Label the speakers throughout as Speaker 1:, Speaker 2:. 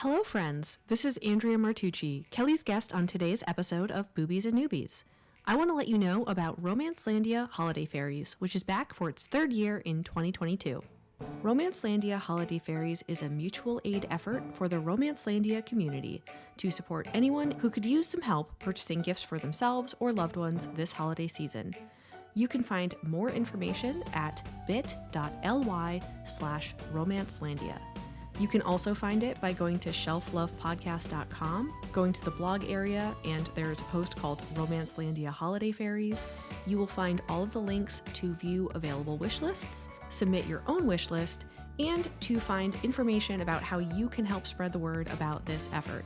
Speaker 1: Hello, friends. This is Andrea Martucci, Kelly's guest on today's episode of Boobies and Newbies. I want to let you know about Romancelandia Holiday Fairies, which is back for its third year in 2022. Romancelandia Holiday Fairies is a mutual aid effort for the Romancelandia community to support anyone who could use some help purchasing gifts for themselves or loved ones this holiday season. You can find more information at bit.ly/romancelandia. You can also find it by going to shelflovepodcast.com, going to the blog area, and there is a post called Romancelandia Holiday Fairies. You will find all of the links to view available wish lists, submit your own wish list, and to find information about how you can help spread the word about this effort.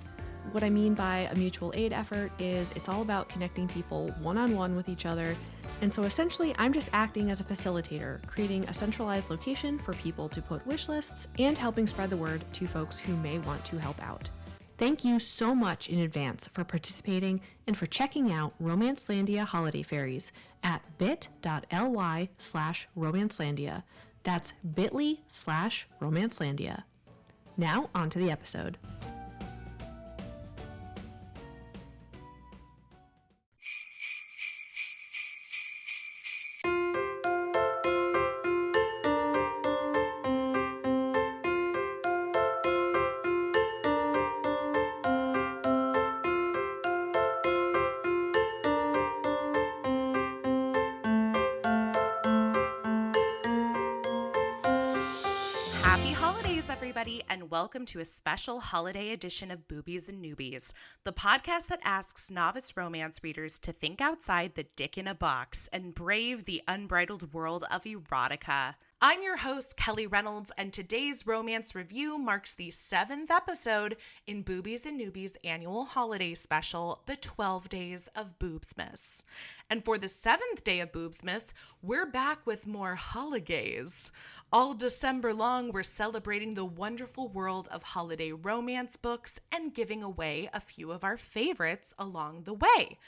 Speaker 1: What I mean by a mutual aid effort is it's all about connecting people one-on-one with each other. And so essentially, I'm just acting as a facilitator, creating a centralized location for people to put wish lists and helping spread the word to folks who may want to help out. Thank you so much in advance for participating and for checking out Romancelandia Holiday Fairies at bit.ly/romancelandia. That's bit.ly/romancelandia. Now, on to the episode.
Speaker 2: Happy holidays, everybody, and welcome to a special holiday edition of Boobies and Newbies, the podcast that asks novice romance readers to think outside the dick in a box and brave the unbridled world of erotica. I'm your host, Kelly Reynolds, and today's romance review marks the 7th episode in Boobies and Newbies' annual holiday special, The 12 Days of Boobsmas. And for the 7th day of Boobsmas, we're back with more holidays. All December long, we're celebrating the wonderful world of holiday romance books and giving away a few of our favorites along the way.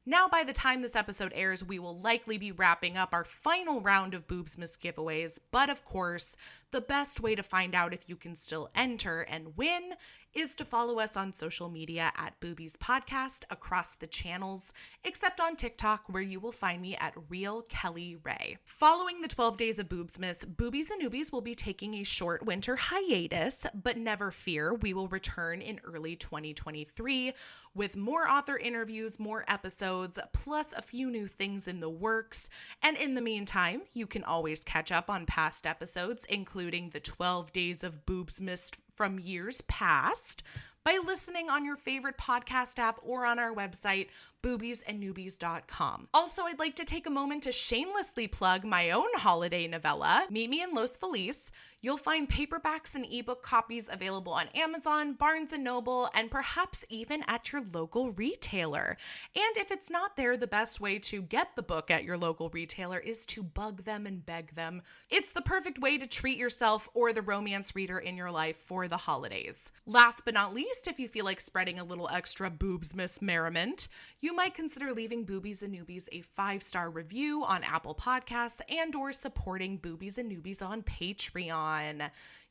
Speaker 2: Now, by the time this episode airs, we will likely be wrapping up our final round of Boobsmas giveaways, but of course, the best way to find out if you can still enter and win is to follow us on social media at Boobies Podcast across the channels, except on TikTok, where you will find me at Real Kelly Ray. Following the 12 days of Boobsmas, Boobies and Newbies will be taking a short winter hiatus, but never fear, we will return in early 2023 with more author interviews, more episodes, plus a few new things in the works. And in the meantime, you can always catch up on past episodes, including the 12 days of Boobsmas from years past, by listening on your favorite podcast app or on our website, boobiesandnewbies.com. Also, I'd like to take a moment to shamelessly plug my own holiday novella, Meet Me in Los Feliz. You'll find paperbacks and ebook copies available on Amazon, Barnes & Noble, and perhaps even at your local retailer. And if it's not there, the best way to get the book at your local retailer is to bug them and beg them. It's the perfect way to treat yourself or the romance reader in your life for the holidays. Last but not least, if you feel like spreading a little extra Boobsmas merriment, you might consider leaving Boobies and Newbies a 5-star review on Apple Podcasts and or supporting Boobies and Newbies on Patreon.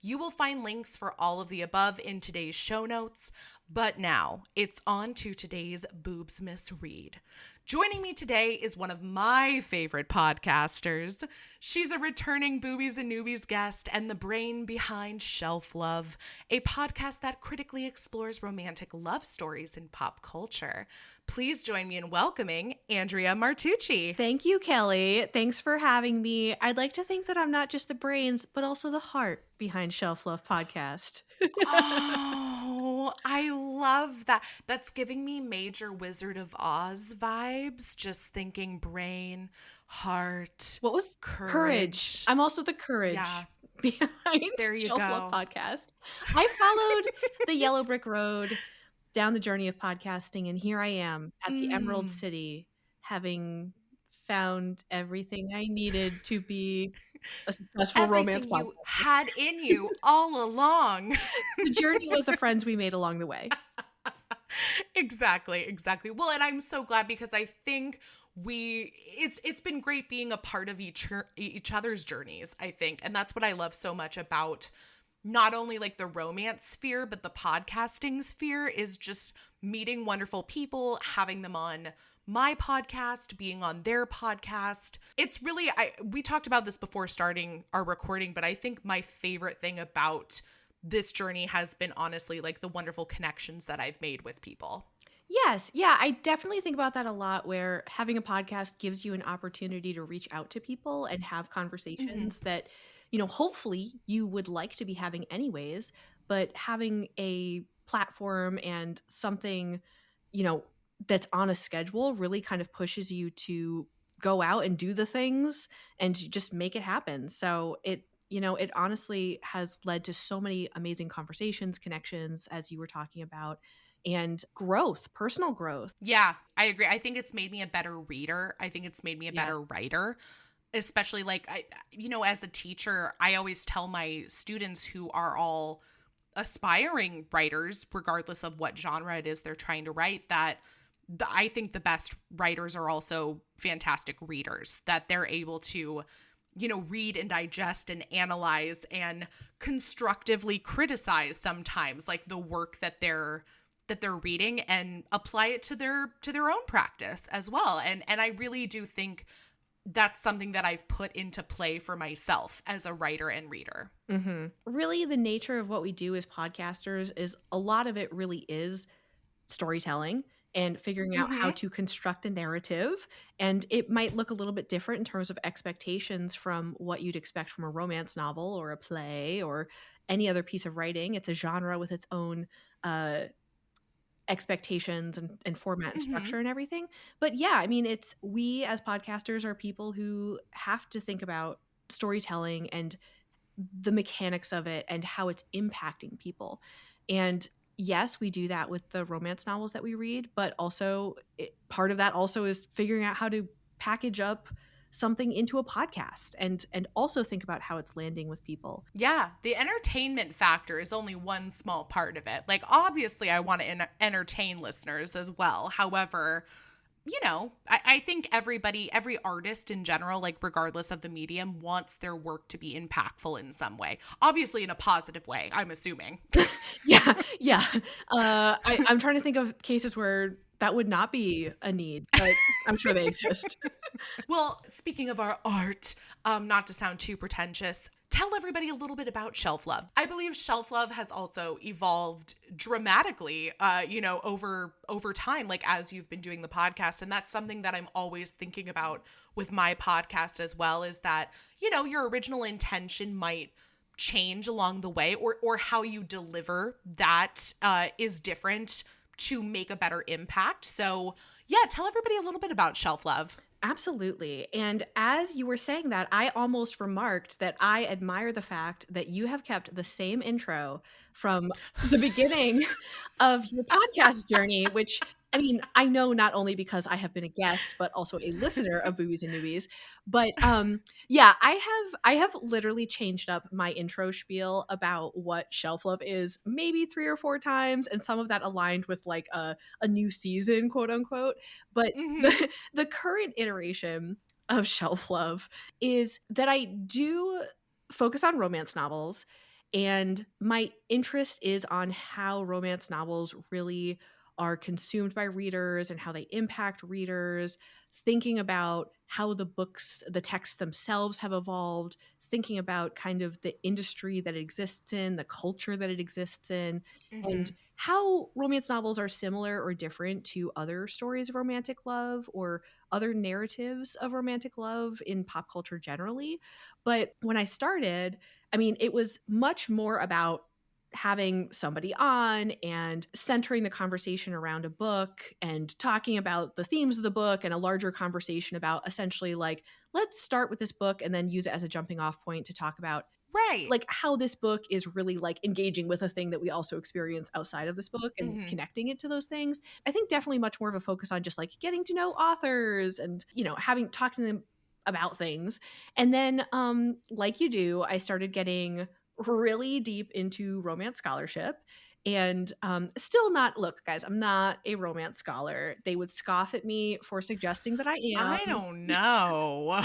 Speaker 2: You will find links for all of the above in today's show notes, but now it's on to today's Boobsmas read. Joining me today is one of my favorite podcasters. She's a returning Boobies and Newbies guest and the brain behind Shelf Love, a podcast that critically explores romantic love stories in pop culture. Please join me in welcoming Andrea Martucci.
Speaker 1: Thank you, Kelly. Thanks for having me. I'd like to think that I'm not just the brains, but also the heart behind Shelf Love Podcast.
Speaker 2: Oh, I love that. That's giving me major Wizard of Oz vibes, just thinking brain, heart.
Speaker 1: What was courage? I'm also the courage behind
Speaker 2: there you
Speaker 1: Shelf
Speaker 2: go.
Speaker 1: Love Podcast. I followed the yellow brick road down the journey of podcasting, and here I am at the Emerald City, having found everything I needed to be a successful romance podcast.
Speaker 2: You had in you all along.
Speaker 1: The journey was the friends we made along the way.
Speaker 2: Exactly. Well, and I'm so glad because I think it's been great being a part of each other's journeys, I think. And that's what I love so much about not only like the romance sphere, but the podcasting sphere is just meeting wonderful people, having them on my podcast, being on their podcast. It's really, we talked about this before starting our recording, but I think my favorite thing about this journey has been honestly like the wonderful connections that I've made with people.
Speaker 1: Yes. Yeah. I definitely think about that a lot, where having a podcast gives you an opportunity to reach out to people and have conversations that, hopefully you would like to be having anyways, but having a platform and something, you know, that's on a schedule really kind of pushes you to go out and do the things and to just make it happen. So it honestly has led to so many amazing conversations, connections, as you were talking about, and growth, personal growth.
Speaker 2: Yeah, I agree. I think it's made me a better reader. I think it's made me a
Speaker 1: Yes.
Speaker 2: better writer, especially like as a teacher, I always tell my students who are all aspiring writers, regardless of what genre it is they're trying to write, that I think the best writers are also fantastic readers, that they're able to, read and digest and analyze and constructively criticize sometimes like the work that they're reading and apply it to their own practice as well. And I really do think that's something that I've put into play for myself as a writer and reader.
Speaker 1: Mm-hmm. Really, the nature of what we do as podcasters is a lot of it really is storytelling and figuring out how
Speaker 2: Mm-hmm.
Speaker 1: to construct a narrative. And it might look a little bit different in terms of expectations from what you'd expect from a romance novel or a play or any other piece of writing. It's a genre with its own expectations and format and
Speaker 2: Mm-hmm.
Speaker 1: structure and everything. But yeah, I mean, we as podcasters are people who have to think about storytelling and the mechanics of it and how it's impacting people. And yes, we do that with the romance novels that we read, but also part of that also is figuring out how to package up something into a podcast and also think about how it's landing with people.
Speaker 2: Yeah, the entertainment factor is only one small part of it. Like, obviously, I want to entertain listeners as well. However, I think every artist in general, like regardless of the medium, wants their work to be impactful in some way. Obviously, in a positive way, I'm assuming.
Speaker 1: Yeah, yeah. I'm trying to think of cases where that would not be a need, but I'm sure they exist.
Speaker 2: Well, speaking of our art, not to sound too pretentious, tell everybody a little bit about Shelf Love. I believe Shelf Love has also evolved dramatically, over time, like as you've been doing the podcast. And that's something that I'm always thinking about with my podcast as well, is that, your original intention might change along the way, or how you deliver that is different to make a better impact. So yeah, tell everybody a little bit about Shelf Love.
Speaker 1: Absolutely. And as you were saying that, I almost remarked that I admire the fact that you have kept the same intro from the beginning of your podcast journey, which I mean, I know not only because I have been a guest, but also a listener of Boobies and Newbies. But yeah, I have literally changed up my intro spiel about what Shelf Love is maybe 3 or 4 times, and some of that aligned with like a new season, quote unquote. But
Speaker 2: Mm-hmm.
Speaker 1: the current iteration of Shelf Love is that I do focus on romance novels, and my interest is on how romance novels really are consumed by readers and how they impact readers, thinking about how the texts themselves have evolved, thinking about kind of the industry that it exists in, the culture that it exists in, and
Speaker 2: Mm-hmm.
Speaker 1: how romance novels are similar or different to other stories of romantic love or other narratives of romantic love in pop culture generally. But when I started, I mean, it was much more about having somebody on and centering the conversation around a book and talking about the themes of the book and a larger conversation about essentially like, let's start with this book and then use it as a jumping off point to talk about
Speaker 2: Right.
Speaker 1: like how this book is really like engaging with a thing that we also experience outside of this book and
Speaker 2: Mm-hmm.
Speaker 1: connecting it to those things. I think definitely much more of a focus on just like getting to know authors and, having talked to them about things. And then like you do, I started getting really deep into romance scholarship. And still not, look, guys, I'm not a romance scholar. They would scoff at me for suggesting that I
Speaker 2: I
Speaker 1: am.
Speaker 2: don't know.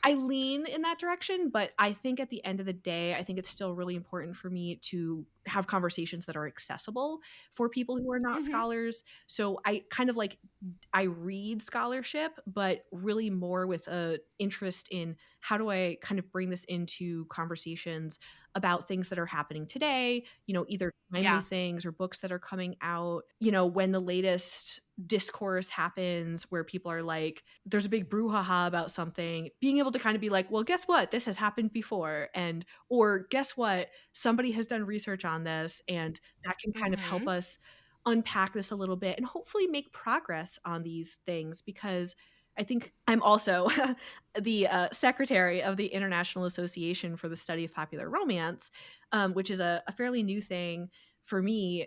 Speaker 1: I lean in that direction, but I think at the end of the day, I think it's still really important for me to have conversations that are accessible for people who are not
Speaker 2: Mm-hmm.
Speaker 1: scholars. So I kind of like I read scholarship, but really more with a interest in how do I kind of bring this into conversations about things that are happening today, either timely
Speaker 2: Yeah.
Speaker 1: things or books that are coming out, when the latest discourse happens where people are like, there's a big brouhaha about something, being able to kind of be like, well, guess what? This has happened before. Or guess what? Somebody has done research on this, and that can kind of help
Speaker 2: Mm-hmm.
Speaker 1: us unpack this a little bit and hopefully make progress on these things, because I think I'm also the secretary of the International Association for the Study of Popular Romance, which is a fairly new thing for me.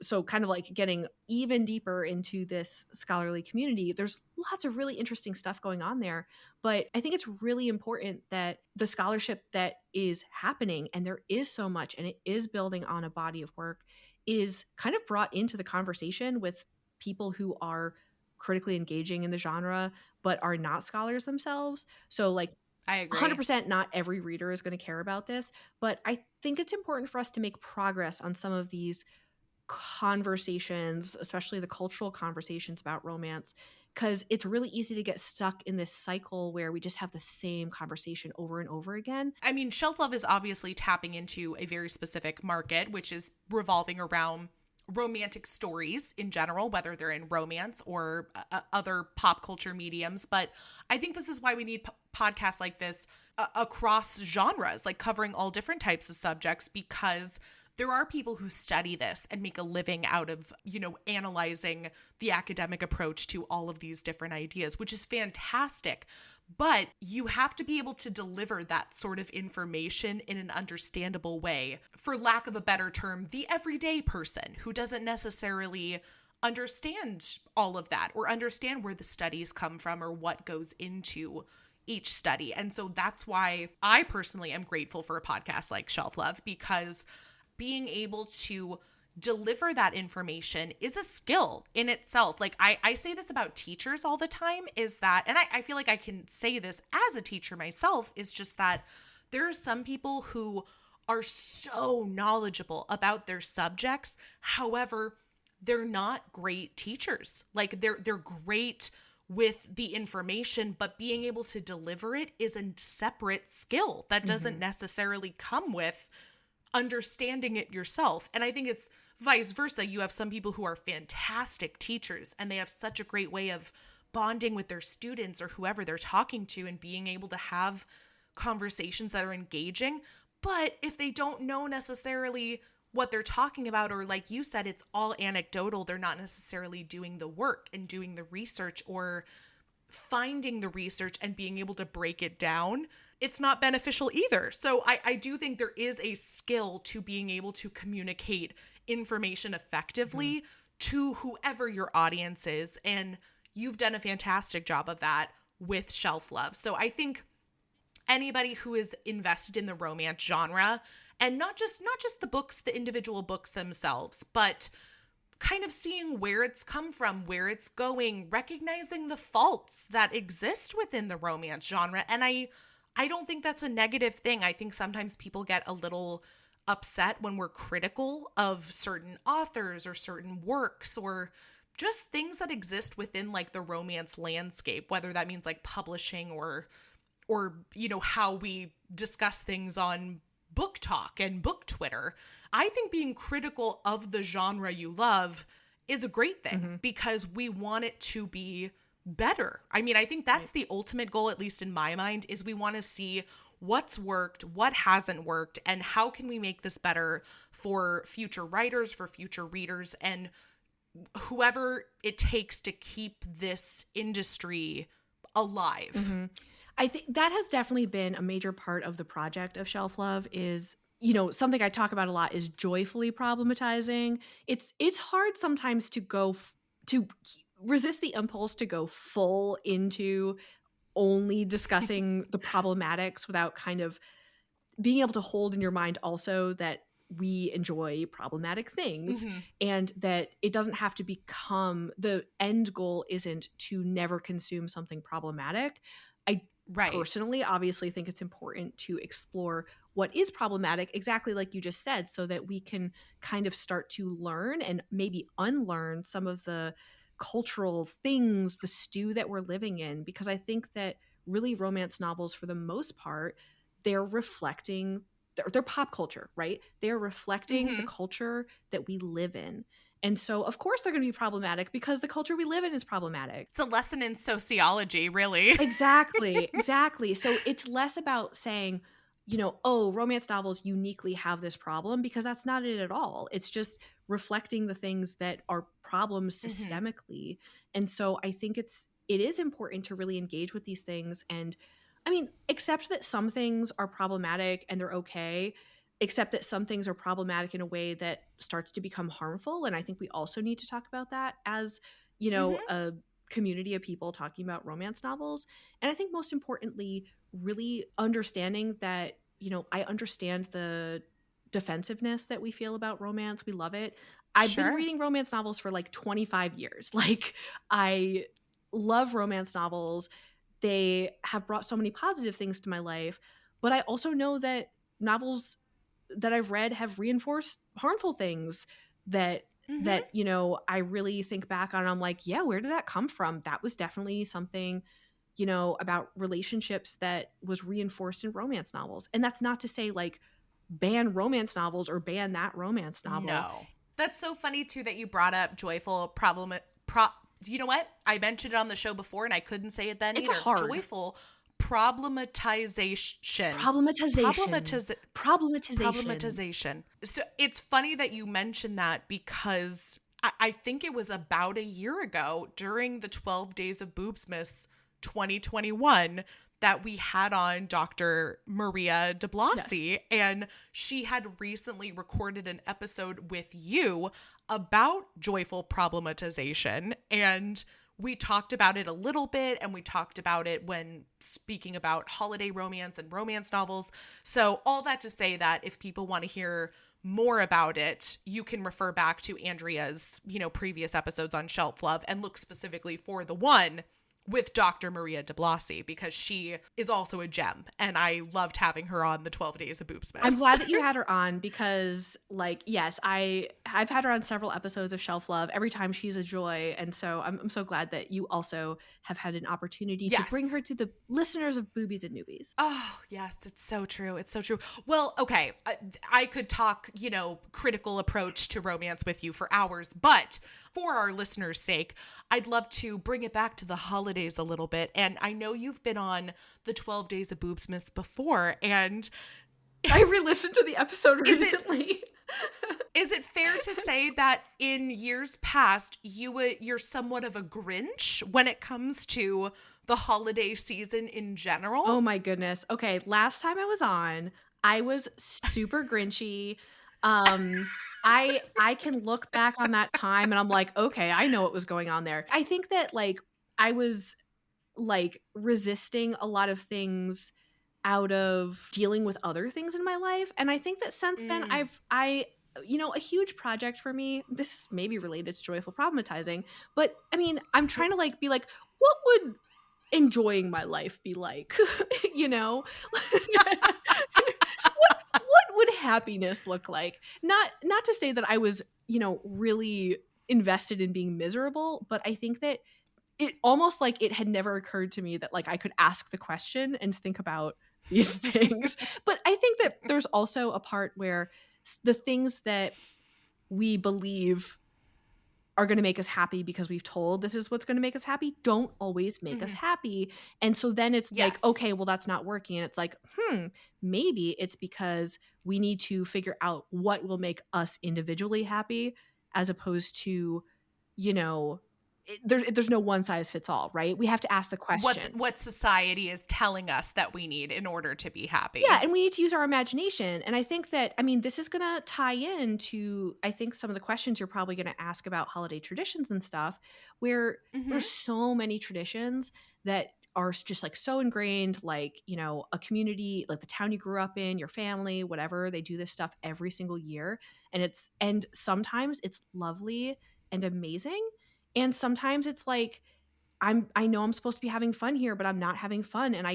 Speaker 1: So kind of like getting even deeper into this scholarly community. There's lots of really interesting stuff going on there, but I think it's really important that the scholarship that is happening, and there is so much, and it is building on a body of work, is kind of brought into the conversation with people who are critically engaging in the genre but are not scholars themselves. So like
Speaker 2: I agree.
Speaker 1: 100% not every reader is going to care about this, but I think it's important for us to make progress on some of these conversations, especially the cultural conversations about romance, because it's really easy to get stuck in this cycle where we just have the same conversation over and over again.
Speaker 2: I mean, Shelf Love is obviously tapping into a very specific market, which is revolving around romantic stories in general, whether they're in romance or other pop culture mediums. But I think this is why we need podcasts like this across genres, like covering all different types of subjects, because there are people who study this and make a living out of, analyzing the academic approach to all of these different ideas, which is fantastic. But you have to be able to deliver that sort of information in an understandable way. For lack of a better term, the everyday person who doesn't necessarily understand all of that or understand where the studies come from or what goes into each study. And so that's why I personally am grateful for a podcast like Shelf Love, because being able to deliver that information is a skill in itself. Like I say this about teachers all the time, is that, and I feel like I can say this as a teacher myself, is just that there are some people who are so knowledgeable about their subjects. However, they're not great teachers. Like they're great with the information, but being able to deliver it is a separate skill that doesn't necessarily come with understanding it yourself. And I think it's vice versa. You have some people who are fantastic teachers and they have such a great way of bonding with their students or whoever they're talking to and being able to have conversations that are engaging. But if they don't know necessarily what they're talking about, or like you said, it's all anecdotal, they're not necessarily doing the work and doing the research or finding the research and being able to break it down, it's not beneficial either. So I do think there is a skill to being able to communicate information effectively to whoever your audience is. And you've done a fantastic job of that with Shelf Love. So I think anybody who is invested in the romance genre, and not just the books, the individual books themselves, but kind of seeing where it's come from, where it's going, recognizing the faults that exist within the romance genre. And I don't think that's a negative thing. I think sometimes people get a little upset when we're critical of certain authors or certain works or just things that exist within like the romance landscape, whether that means like publishing or how we discuss things on Book Talk and Book Twitter. I think being critical of the genre you love is a great thing because we want it to be better. I mean, I think that's the ultimate goal, at least in my mind, is we want to see what's worked, what hasn't worked, and how can we make this better for future writers, for future readers, and whoever it takes to keep this industry alive.
Speaker 1: I think that has definitely been a major part of the project of Shelf Love is, something I talk about a lot is joyfully problematizing. It's hard sometimes to to resist the impulse to go full into only discussing the problematics without kind of being able to hold in your mind also that we enjoy problematic things and that it doesn't have to become, the end goal isn't to never consume something problematic. I
Speaker 2: Right.
Speaker 1: personally obviously think it's important to explore what is problematic, exactly like you just said, so that we can kind of start to learn and maybe unlearn some of the cultural things, the stew that we're living in. Because I think that really romance novels, for the most part, they're reflecting, they're pop culture, right? They're reflecting the
Speaker 2: Mm-hmm.
Speaker 1: culture that we live in. And so, of course, they're going to be problematic because the culture we live in is problematic.
Speaker 2: It's a lesson in sociology, really.
Speaker 1: Exactly, exactly. So it's less about saying, oh, romance novels uniquely have this problem, because that's not it at all. It's just reflecting the things that are problems
Speaker 2: Mm-hmm.
Speaker 1: systemically. And so I think it is important to really engage with these things, and I mean, accept that some things are problematic and they're okay, except that some things are problematic in a way that starts to become harmful. And I think we also need to talk about that as,
Speaker 2: Mm-hmm.
Speaker 1: a community of people talking about romance novels. And I think most importantly, really understanding that, I understand the defensiveness that we feel about romance. We love it. I've been
Speaker 2: Sure.
Speaker 1: reading romance novels for like 25 years. Like, I love romance novels. They have brought so many positive things to my life, but I also know that novels that I've read have reinforced harmful things that
Speaker 2: Mm-hmm.
Speaker 1: that I really think back on. I'm like, yeah, where did that come from? That was definitely something, about relationships that was reinforced in romance novels. And that's not to say like ban romance novels or ban that romance novel.
Speaker 2: No. That's so funny too that you brought up joyful problem pro you know what? I mentioned it on the show before and I couldn't say it then
Speaker 1: It's a
Speaker 2: either.
Speaker 1: hard
Speaker 2: Joyful problematization.
Speaker 1: problematization.
Speaker 2: Problematiz
Speaker 1: Problematization.
Speaker 2: problematization. So it's funny that you mentioned that because I think it was about a year ago during the 12 Days of Boobsmas 2021 that we had on Dr. Maria de
Speaker 1: Yes.
Speaker 2: Blasi, and she had recently recorded an episode with you about joyful problematization. And we talked about it a little bit, and we talked about it when speaking about holiday romance and romance novels. So all that to say that if people want to hear more about it, you can refer back to Andrea's, previous episodes on Shelf Love and look specifically for the one with Dr. Maria de Blasi, because she is also a gem and I loved having her on the 12 Days of
Speaker 1: I'm
Speaker 2: Boobsmas.
Speaker 1: glad that you had her on because, like, yes, I've had her on several episodes of Shelf Love. Every time she's a joy, and so I'm so glad that you also have had an opportunity to bring her
Speaker 2: Yes.
Speaker 1: to the listeners of Boobies and Newbies.
Speaker 2: Oh, yes, it's so true. It's so true. Well, okay, I could talk, critical approach to romance with you for hours, but for our listeners' sake, I'd love to bring it back to the holidays a little bit. And I know you've been on the 12 Days of Boobsmas before, and
Speaker 1: I re-listened to the episode
Speaker 2: is it
Speaker 1: recently.
Speaker 2: is it fair to say that in years past you're somewhat of a Grinch when it comes to the holiday season in general?
Speaker 1: Oh my goodness. Okay, last time I was on, I was super grinchy. I can look back on that time and I'm like, okay, I know what was going on there. I think that like I was like resisting a lot of things out of dealing with other things in my life. And I think that since then
Speaker 2: Mm.
Speaker 1: a huge project for me, this is maybe related to joyful problematizing, but I mean, I'm trying to like be like, what would enjoying my life be like? you know? what would happiness look like? Not to say that I was, really invested in being miserable, but I think that it almost like it had never occurred to me that like I could ask the question and think about these things. But I think that there's also a part where the things that we believe are going to make us happy because we've told this is what's going to make us happy don't always make us
Speaker 2: Mhm.
Speaker 1: happy. And so then it's like,
Speaker 2: Yes.
Speaker 1: okay, well, that's not working. And it's like, maybe it's because we need to figure out what will make us individually happy, as opposed to, there's no one size fits all, right? We have to ask the question.
Speaker 2: What society is telling us that we need in order to be
Speaker 1: Yeah,
Speaker 2: happy.
Speaker 1: and we need to use our imagination. And I think that, I mean, this is going to tie into, I think, some of the questions you're probably going to ask about holiday traditions and stuff, where
Speaker 2: Mhm.
Speaker 1: there's so many traditions that are just like so ingrained, like, a community, like the town you grew up in, your family, whatever, they do this stuff every single year. And sometimes it's lovely and amazing. And sometimes it's like, I know I'm supposed to be having fun here, but I'm not having fun, and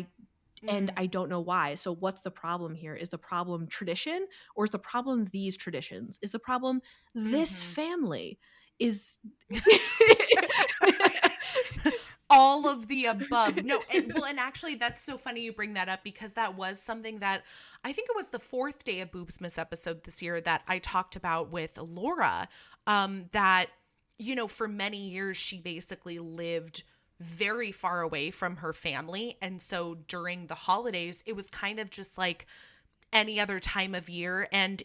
Speaker 2: Mm.
Speaker 1: I don't know why. So what's the problem here? Is the problem tradition, or is the problem these traditions? Is the problem this
Speaker 2: Mm-hmm.
Speaker 1: family? Is
Speaker 2: All of the above. No, and actually that's so funny you bring that up, because that was something that I think it was the fourth day of Boobsmas episode this year that I talked about with Laura, that, for many years she basically lived very far away from her family. And so during the holidays, it was kind of just like any other time of year. And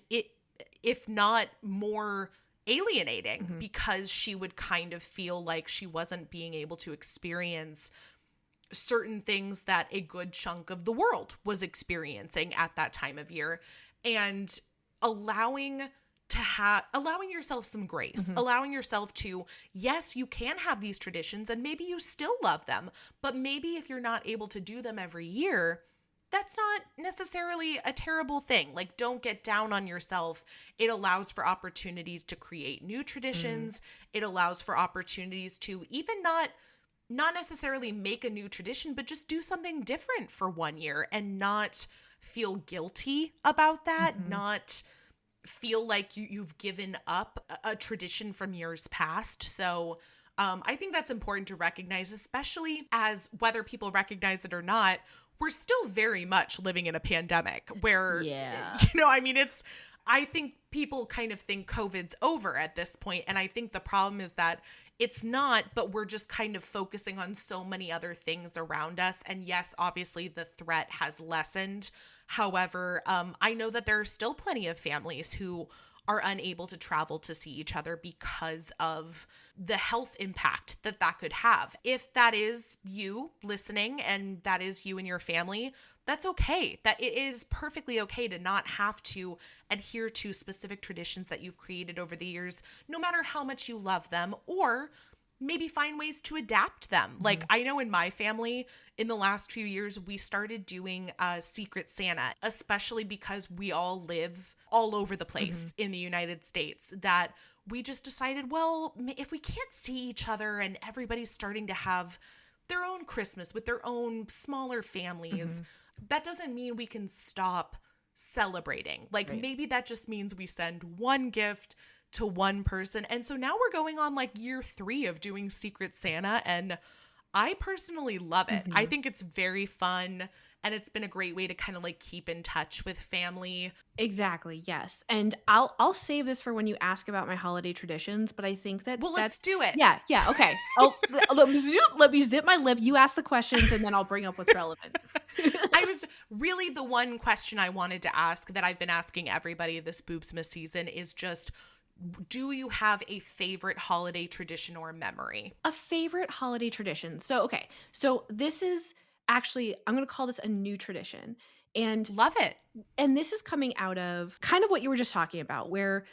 Speaker 2: if not more alienating,
Speaker 1: Mhm.
Speaker 2: because she would kind of feel like she wasn't being able to experience certain things that a good chunk of the world was experiencing at that time of year. And allowing allowing yourself some grace,
Speaker 1: Mhm.
Speaker 2: allowing yourself to, yes, you can have these traditions and maybe you still love them, but maybe if you're not able to do them every year, that's not necessarily a terrible thing. Like, don't get down on yourself. It allows for opportunities to create new
Speaker 1: Mm.
Speaker 2: traditions. It allows for opportunities to even not necessarily make a new tradition, but just do something different for 1 year and not feel guilty about that,
Speaker 1: Mhm.
Speaker 2: not feel like you've given up a tradition from years past. So I think that's important to recognize, especially as, whether people recognize it or not, we're still very much living in a pandemic where,
Speaker 1: Yeah.
Speaker 2: I mean, I think people kind of think COVID's over at this point. And I think the problem is that it's not, but we're just kind of focusing on so many other things around us. And yes, obviously the threat has lessened. However, I know that there are still plenty of families who are unable to travel to see each other because of the health impact that that could have. If that is you listening and that is you and your family, that's okay. That it is perfectly okay to not have to adhere to specific traditions that you've created over the years, no matter how much you love them, or maybe find ways to adapt them. Like,
Speaker 1: Mhm.
Speaker 2: I know in my family, in the last few years, we started doing Secret Santa, especially because we all live all over the
Speaker 1: Mhm.
Speaker 2: place in the United States, that we just decided, well, if we can't see each other and everybody's starting to have their own Christmas with their own smaller families,
Speaker 1: Mhm.
Speaker 2: that doesn't mean we can stop celebrating. Like,
Speaker 1: Right.
Speaker 2: maybe that just means we send one gift to one person. And so now we're going on like year 3 of doing Secret Santa, and I personally love it. I
Speaker 1: Mhm.
Speaker 2: think it's very fun, and it's been a great way to kind of like keep in touch with family.
Speaker 1: Exactly, yes, and I'll save this for when you ask about my holiday traditions, but I think that
Speaker 2: Well, let's
Speaker 1: that's
Speaker 2: do it.
Speaker 1: yeah, yeah, okay. Let me zip my lip, you ask the questions, and then I'll bring up what's relevant.
Speaker 2: I was really, the one question I wanted to ask that I've been asking everybody this Boobsmas season is just, do you have a favorite holiday tradition or memory?
Speaker 1: A favorite holiday tradition. So, okay, so this is actually I'm gonna call this a new tradition, and
Speaker 2: Love it.
Speaker 1: this is coming out of kind of what you were just talking about, where,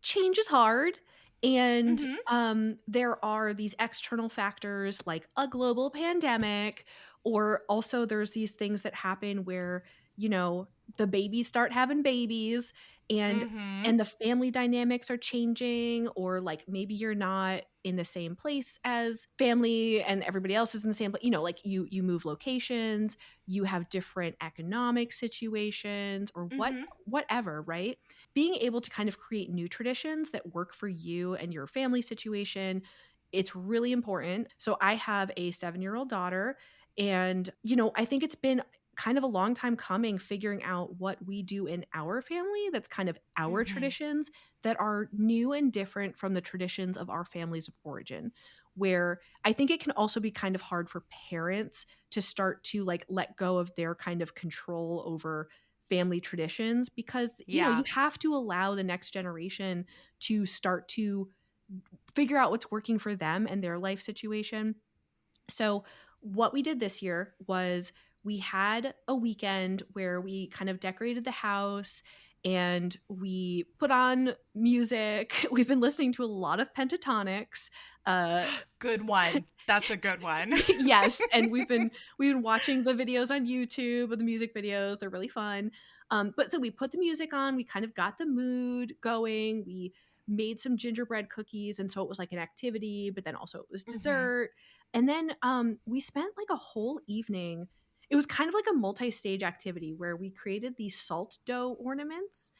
Speaker 1: change is hard, and
Speaker 2: Mm-hmm.
Speaker 1: there are these external factors like a global pandemic, or also there's these things that happen where, you know, the babies start having babies, and
Speaker 2: Mm-hmm.
Speaker 1: and the family dynamics are changing, or like maybe you're not in the same place as family and everybody else is in the same place, like you move locations, you have different economic situations, or
Speaker 2: Mm-hmm.
Speaker 1: whatever, right? Being able to kind of create new traditions that work for you and your family situation, it's really important. So I have a 7-year-old daughter, and I think it's been kind of a long time coming, figuring out what we do in our family that's kind of our
Speaker 2: Mm-hmm.
Speaker 1: traditions that are new and different from the traditions of our families of origin, where I think it can also be kind of hard for parents to start to like let go of their kind of control over family traditions, because you
Speaker 2: Yeah.
Speaker 1: have to allow the next generation to start to figure out what's working for them and their life situation. So, what we did this year was we had a weekend where we kind of decorated the house and we put on music. We've been listening to a lot of pentatonics. Uh,
Speaker 2: Good one. That's a good one.
Speaker 1: yes, and we've been watching the videos on YouTube of the music videos. They're really fun. But so we put the music on. We kind of got the mood going. We made some gingerbread cookies. And so it was like an activity, but then also it was
Speaker 2: Mhm.
Speaker 1: dessert. And then we spent like a whole evening. It was kind of like a multi-stage activity where we created these salt dough ornaments.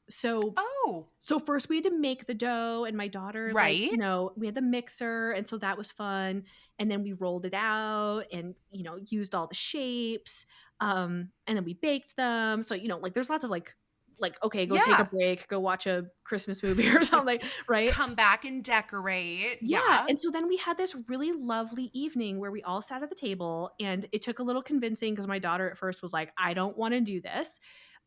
Speaker 1: So
Speaker 2: Oh,
Speaker 1: so first we had to make the dough, and my daughter, like,
Speaker 2: right.
Speaker 1: we had the mixer, and so that was fun. And then we rolled it out and, used all the shapes. And then we baked them. So, like there's lots of like, okay, go take a
Speaker 2: Yeah.
Speaker 1: break, go watch a Christmas movie or something, right?
Speaker 2: Come back and decorate.
Speaker 1: Yeah.
Speaker 2: Yeah.
Speaker 1: And so then we had this really lovely evening where we all sat at the table, and it took a little convincing because my daughter at first was like, I don't want to do this.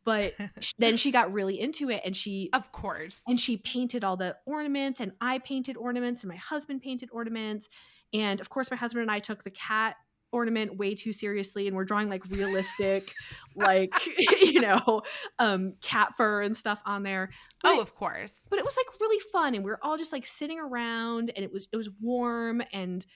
Speaker 1: But then she got really into it, and she
Speaker 2: Of course.
Speaker 1: and she painted all the ornaments, and I painted ornaments, and my husband painted ornaments. And of course, my husband and I took the cat ornament way too seriously, and we're drawing like realistic, like, cat fur and stuff on there. But
Speaker 2: Oh,
Speaker 1: it,
Speaker 2: of course.
Speaker 1: but it was like really fun, and we were all just like sitting around, and it was warm, and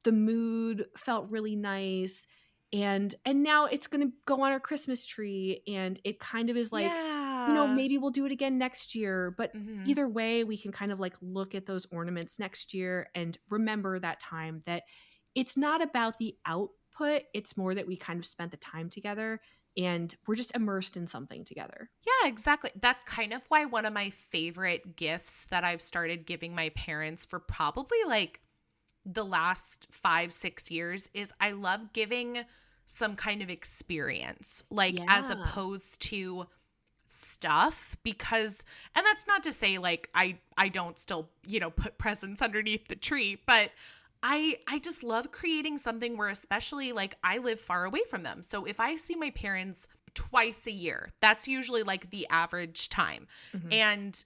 Speaker 1: the mood felt really nice. And now it's going to go on our Christmas tree, and it kind of is like,
Speaker 2: Yeah.
Speaker 1: maybe we'll do it again next year, but
Speaker 2: Mhm.
Speaker 1: either way we can kind of like look at those ornaments next year and remember that time, that it's not about the output, it's more that we kind of spent the time together and we're just immersed in something together.
Speaker 2: Yeah, exactly. That's kind of why one of my favorite gifts that I've started giving my parents for probably like the last 5, 6 years is I love giving some kind of experience, like as
Speaker 1: Yeah.
Speaker 2: opposed to stuff. Because, and that's not to say like I don't still, put presents underneath the tree, but I just love creating something where, especially like I live far away from them. So if I see my parents twice a year, that's usually like the average time.
Speaker 1: Mhm.
Speaker 2: And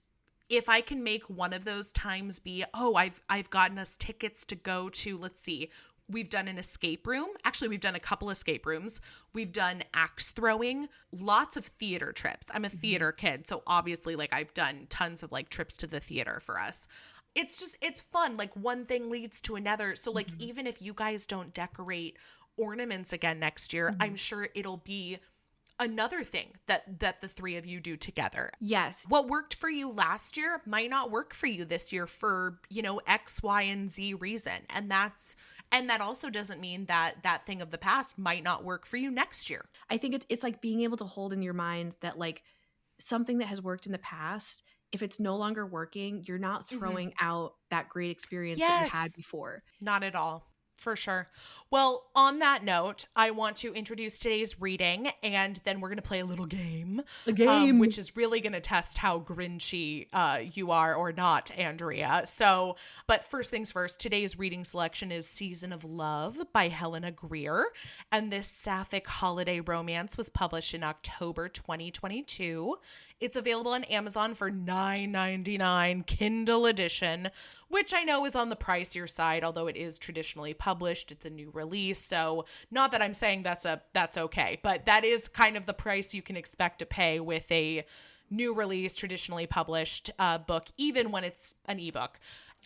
Speaker 2: if I can make one of those times be, oh, I've gotten us tickets to go to, let's see, we've done an escape room. Actually, we've done a couple escape rooms. We've done axe throwing, lots of theater trips. I'm a
Speaker 1: Mhm.
Speaker 2: theater kid, so obviously like I've done tons of like trips to the theater for us. It's fun. Like one thing leads to another. So like
Speaker 1: Mhm.
Speaker 2: even if you guys don't decorate ornaments again next year, I'm
Speaker 1: Mhm.
Speaker 2: sure it'll be another thing that the three of you do together.
Speaker 1: Yes.
Speaker 2: What worked for you last year might not work for you this year for, X, Y, and Z reason. And that also doesn't mean that that thing of the past might not work for you next year.
Speaker 1: I think it's like being able to hold in your mind that like something that has worked in the past, if it's no longer working, you're not
Speaker 2: Mhm.
Speaker 1: throwing out that great experience that you had
Speaker 2: Yes.
Speaker 1: before.
Speaker 2: Not at all. For sure. Well, on that note, I want to introduce today's reading, and then we're going to play a little game,
Speaker 1: A game.
Speaker 2: which is really going to test how Grinchy you are or not, Andrea. So, but first things first, today's reading selection is Season of Love by Helena Greer, and this sapphic holiday romance was published in October 2022. It's available on Amazon for $9.99 Kindle edition, which I know is on the pricier side, although it is traditionally published. It's a new release, so not that I'm saying that's okay, but that is kind of the price you can expect to pay with a new release, traditionally published book, even when it's an ebook.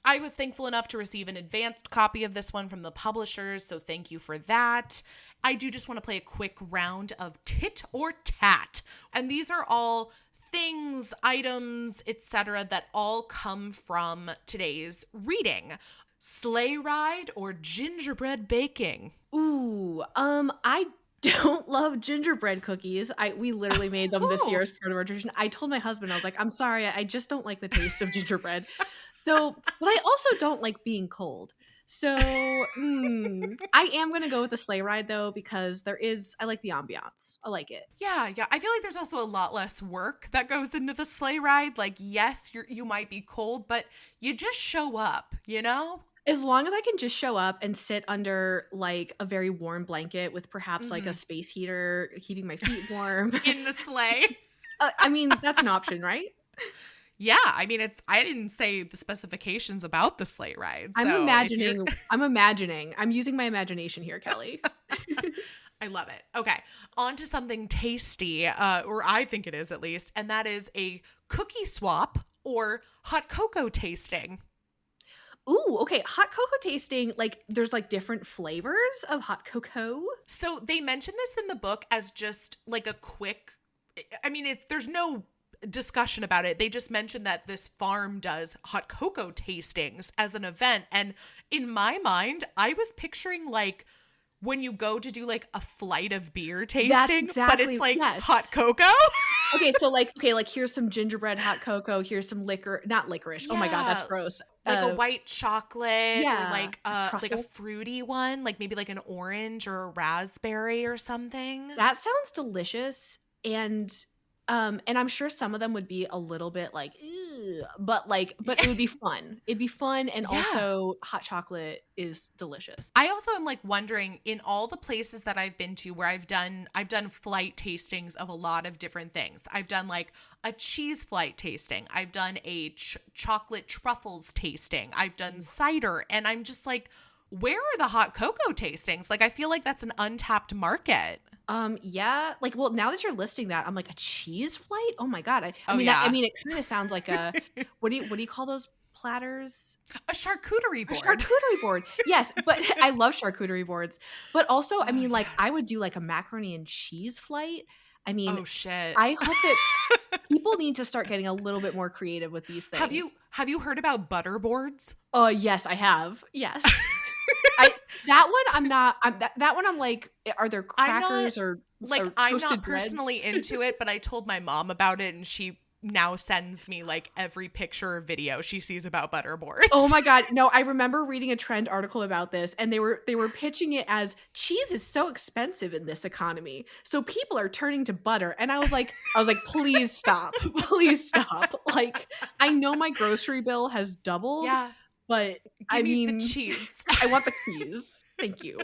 Speaker 2: I was thankful enough to receive an advanced copy of this one from the publishers, so thank you for that. I do just want to play a quick round of tit or tat, and these are all things, items, etc. that all come from today's reading. Sleigh ride or gingerbread baking?
Speaker 1: Ooh, I don't love gingerbread cookies. We literally made them this year
Speaker 2: Oh,
Speaker 1: as part of our tradition. I told my husband, I was like, I'm sorry, I just don't like the taste of gingerbread. So, but I also don't like being cold. So, I am gonna go with the sleigh ride though, because I like the ambiance. I like it.
Speaker 2: yeah. I feel like there's also a lot less work that goes into the sleigh ride. Like, yes, you might be cold, but you just show up, you know?
Speaker 1: As long as I can just show up and sit under like a very warm blanket with perhaps like a
Speaker 2: Hmm.
Speaker 1: space heater keeping my feet warm.
Speaker 2: In the sleigh.
Speaker 1: I mean, that's an option, right?
Speaker 2: Yeah, I mean, I didn't say the specifications about the sleigh ride.
Speaker 1: I'm
Speaker 2: So if you're,
Speaker 1: imagining, I'm imagining, I'm using my imagination here, Kelly.
Speaker 2: I love it. Okay, on to something tasty, or I think it is at least, and that is a cookie swap or hot cocoa tasting.
Speaker 1: Ooh, okay. Hot cocoa tasting, like there's like different flavors of hot cocoa.
Speaker 2: So they mention this in the book as just like a quick, I mean, there's no discussion about it. They just mentioned that this farm does hot cocoa tastings as an event. And in my mind, I was picturing like when you go to do like a flight of beer tasting, but it's like hot cocoa.
Speaker 1: Okay, so like here's some gingerbread hot cocoa, here's some not licorice. Oh my God, that's gross.
Speaker 2: Like a white chocolate or like
Speaker 1: like
Speaker 2: a fruity one, like maybe like an orange or a raspberry or something.
Speaker 1: That sounds delicious. And I'm sure some of them would be a little bit like, ew, but it would be fun. It'd be fun. And also hot chocolate is delicious.
Speaker 2: I also am like wondering, in all the places that I've been to where I've done flight tastings of a lot of different things. I've done like a cheese flight tasting. I've done a chocolate truffles tasting. I've done cider. And I'm just like, where are the hot cocoa tastings? Like, I feel like that's an untapped market.
Speaker 1: Yeah. Like, well, now that you're listing that, I'm like, a cheese flight? Oh my God. I mean, it kind of sounds like a, what do you call those platters?
Speaker 2: A charcuterie board.
Speaker 1: A charcuterie board. Yes. But I love charcuterie boards. But also, I mean, like, I would do like a macaroni and cheese flight. I mean,
Speaker 2: oh shit.
Speaker 1: I hope that people need to start getting a little bit more creative with these things.
Speaker 2: Have you heard about butter boards?
Speaker 1: Oh, yes, I have. Yes. That one I'm like, are there crackers or
Speaker 2: I'm not
Speaker 1: breads?
Speaker 2: Personally into it, but I told my mom about it and she now sends me like every picture or video she sees about butter boards.
Speaker 1: Oh my God. No, I remember reading a trend article about this and they were pitching it as cheese is so expensive in this economy. So people are turning to butter. And I was like, please stop. Please stop. Like, I know my grocery bill has doubled.
Speaker 2: Yeah.
Speaker 1: But
Speaker 2: Give me the cheese.
Speaker 1: I want the cheese. Thank you.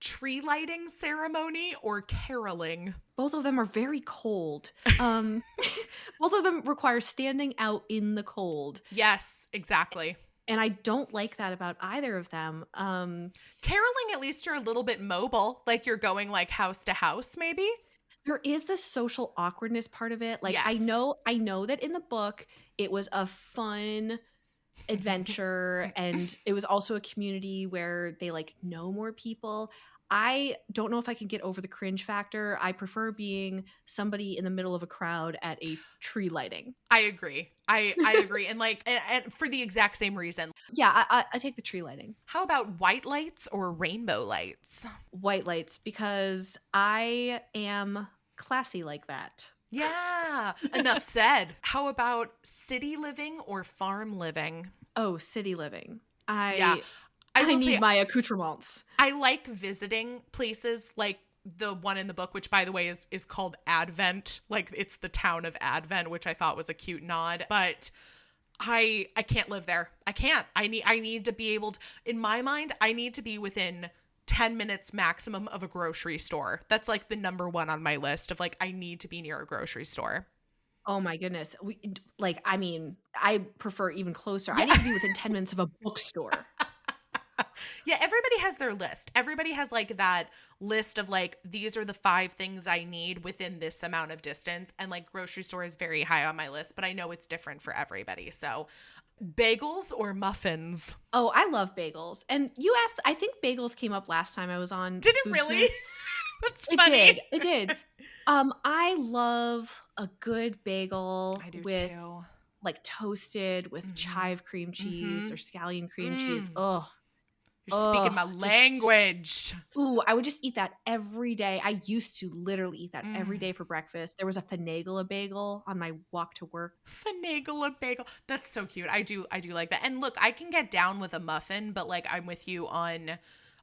Speaker 2: Tree lighting ceremony or caroling?
Speaker 1: Both of them are very cold. Both of them require standing out in the cold.
Speaker 2: Yes, exactly.
Speaker 1: And I don't like that about either of them.
Speaker 2: Caroling, at least you're a little bit mobile. Like you're going like house to house, maybe?
Speaker 1: There is the social awkwardness part of it. Like,
Speaker 2: yes.
Speaker 1: I know that in the book, it was a fun adventure and it was also a community where they like know more people. I don't know if I can get over the cringe factor. I prefer being somebody in the middle of a crowd at a tree lighting.
Speaker 2: I agree. I agree. And like, and for the exact same reason.
Speaker 1: Yeah, I take the tree lighting.
Speaker 2: How about white lights or rainbow lights?
Speaker 1: White lights, because I am classy like that.
Speaker 2: Yeah, enough said. How about city living or farm living?
Speaker 1: Oh, city living.
Speaker 2: I
Speaker 1: need my accoutrements.
Speaker 2: I like visiting places like the one in the book, which by the way is called Advent. Like it's the town of Advent, which I thought was a cute nod. But I can't live there. I can't. I need to be able to, in my mind, I need to be within 10 minutes maximum of a grocery store. That's like the number one on my list of like, I need to be near a grocery store.
Speaker 1: Oh my goodness. I prefer even closer. Yeah. I need to be within 10 minutes of a bookstore.
Speaker 2: Yeah, everybody has their list. Everybody has like that list of like, these are the 5 things I need within this amount of distance. And like grocery store is very high on my list, but I know it's different for everybody. So bagels or muffins?
Speaker 1: Oh, I love bagels. And you asked, I think bagels came up last time I was on.
Speaker 2: Did it really? That's funny.
Speaker 1: It did. I love a good bagel.
Speaker 2: I do
Speaker 1: with
Speaker 2: too.
Speaker 1: Like toasted with chive cream cheese or scallion cream cheese.
Speaker 2: Oh, you're speaking my language.
Speaker 1: I would just eat that every day. I used to literally eat that every day for breakfast. There was a finagle a bagel on my walk to work.
Speaker 2: Finagle a bagel. That's so cute. I do like that. And look, I can get down with a muffin, but like I'm with you on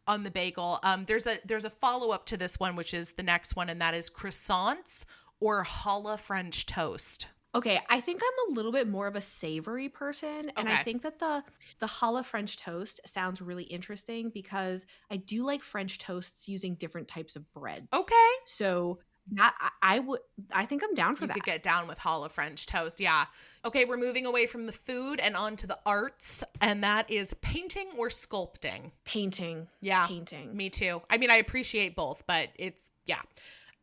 Speaker 2: the bagel. There's a follow-up to this one, which is the next one, and that is croissants or challah French toast.
Speaker 1: Okay, I think I'm a little bit more of a savory person, and I think that the challah French toast sounds really interesting because I do like French toasts using different types of breads.
Speaker 2: Okay.
Speaker 1: So that I think I'm down for that.
Speaker 2: You could get down with challah French toast, yeah. Okay, we're moving away from the food and on to the arts, and that is painting or sculpting.
Speaker 1: Painting.
Speaker 2: Yeah.
Speaker 1: Painting.
Speaker 2: Me too. I mean, I appreciate both, but yeah.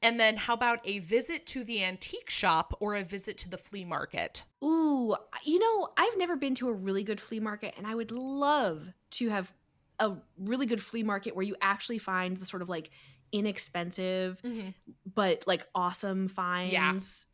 Speaker 2: And then how about a visit to the antique shop or a visit to the flea market?
Speaker 1: Ooh, I've never been to a really good flea market, and I would love to have a really good flea market where you actually find the sort of like inexpensive but like awesome finds,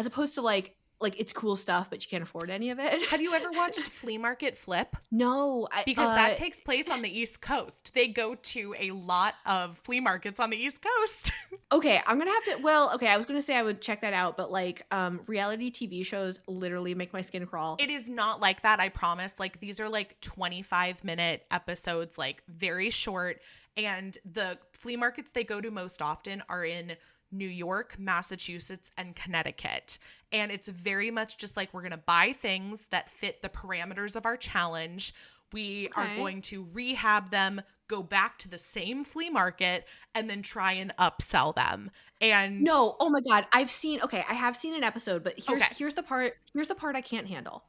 Speaker 1: as opposed to like it's cool stuff, but you can't afford any of it.
Speaker 2: Have you ever watched Flea Market Flip?
Speaker 1: No.
Speaker 2: Because that takes place on the East Coast. They go to a lot of flea markets on the East Coast.
Speaker 1: Okay, I'm gonna have to. Well, okay, I was gonna say I would check that out, but like, reality TV shows literally make my skin crawl.
Speaker 2: It is not like that, I promise. Like, these are like 25-minute episodes, like very short. And the flea markets they go to most often are in New York, Massachusetts, and Connecticut. And it's very much just like, we're going to buy things that fit the parameters of our challenge. We are going to rehab them, go back to the same flea market, and then try and upsell them. And
Speaker 1: no, oh my God, I have seen an episode, but here's the part I can't handle.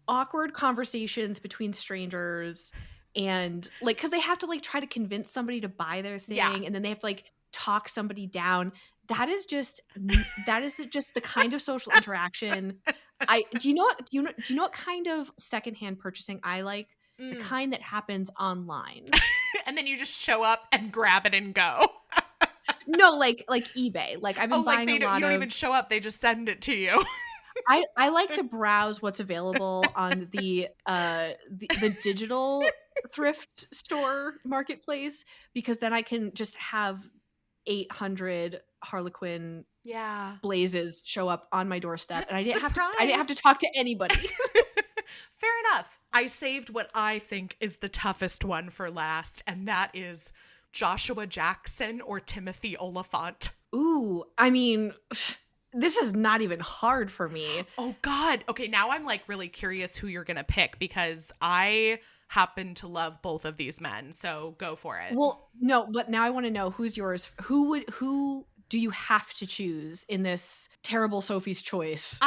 Speaker 1: Awkward conversations between strangers, and like, because they have to like try to convince somebody to buy their thing, and then they have to like talk somebody down. That is just the kind of social interaction. Do you know what kind of secondhand purchasing I like? The kind that happens online.
Speaker 2: And then you just show up and grab it and go.
Speaker 1: No, like eBay. Like, I've been buying a lot of. You
Speaker 2: don't even show up; they just send it to you.
Speaker 1: I like to browse what's available on the digital thrift store marketplace, because then I can just have 800 Harlequin blazes show up on my doorstep, and I didn't have to talk to anybody.
Speaker 2: Fair enough. I saved what I think is the toughest one for last, and that is Joshua Jackson or Timothy Oliphant.
Speaker 1: Ooh, I mean, this is not even hard for me.
Speaker 2: Oh God. Okay, now I'm like really curious who you're gonna pick, because I happen to love both of these men. So go for it.
Speaker 1: Well, no, but now I want to know who's yours. Who do you have to choose in this terrible Sophie's choice?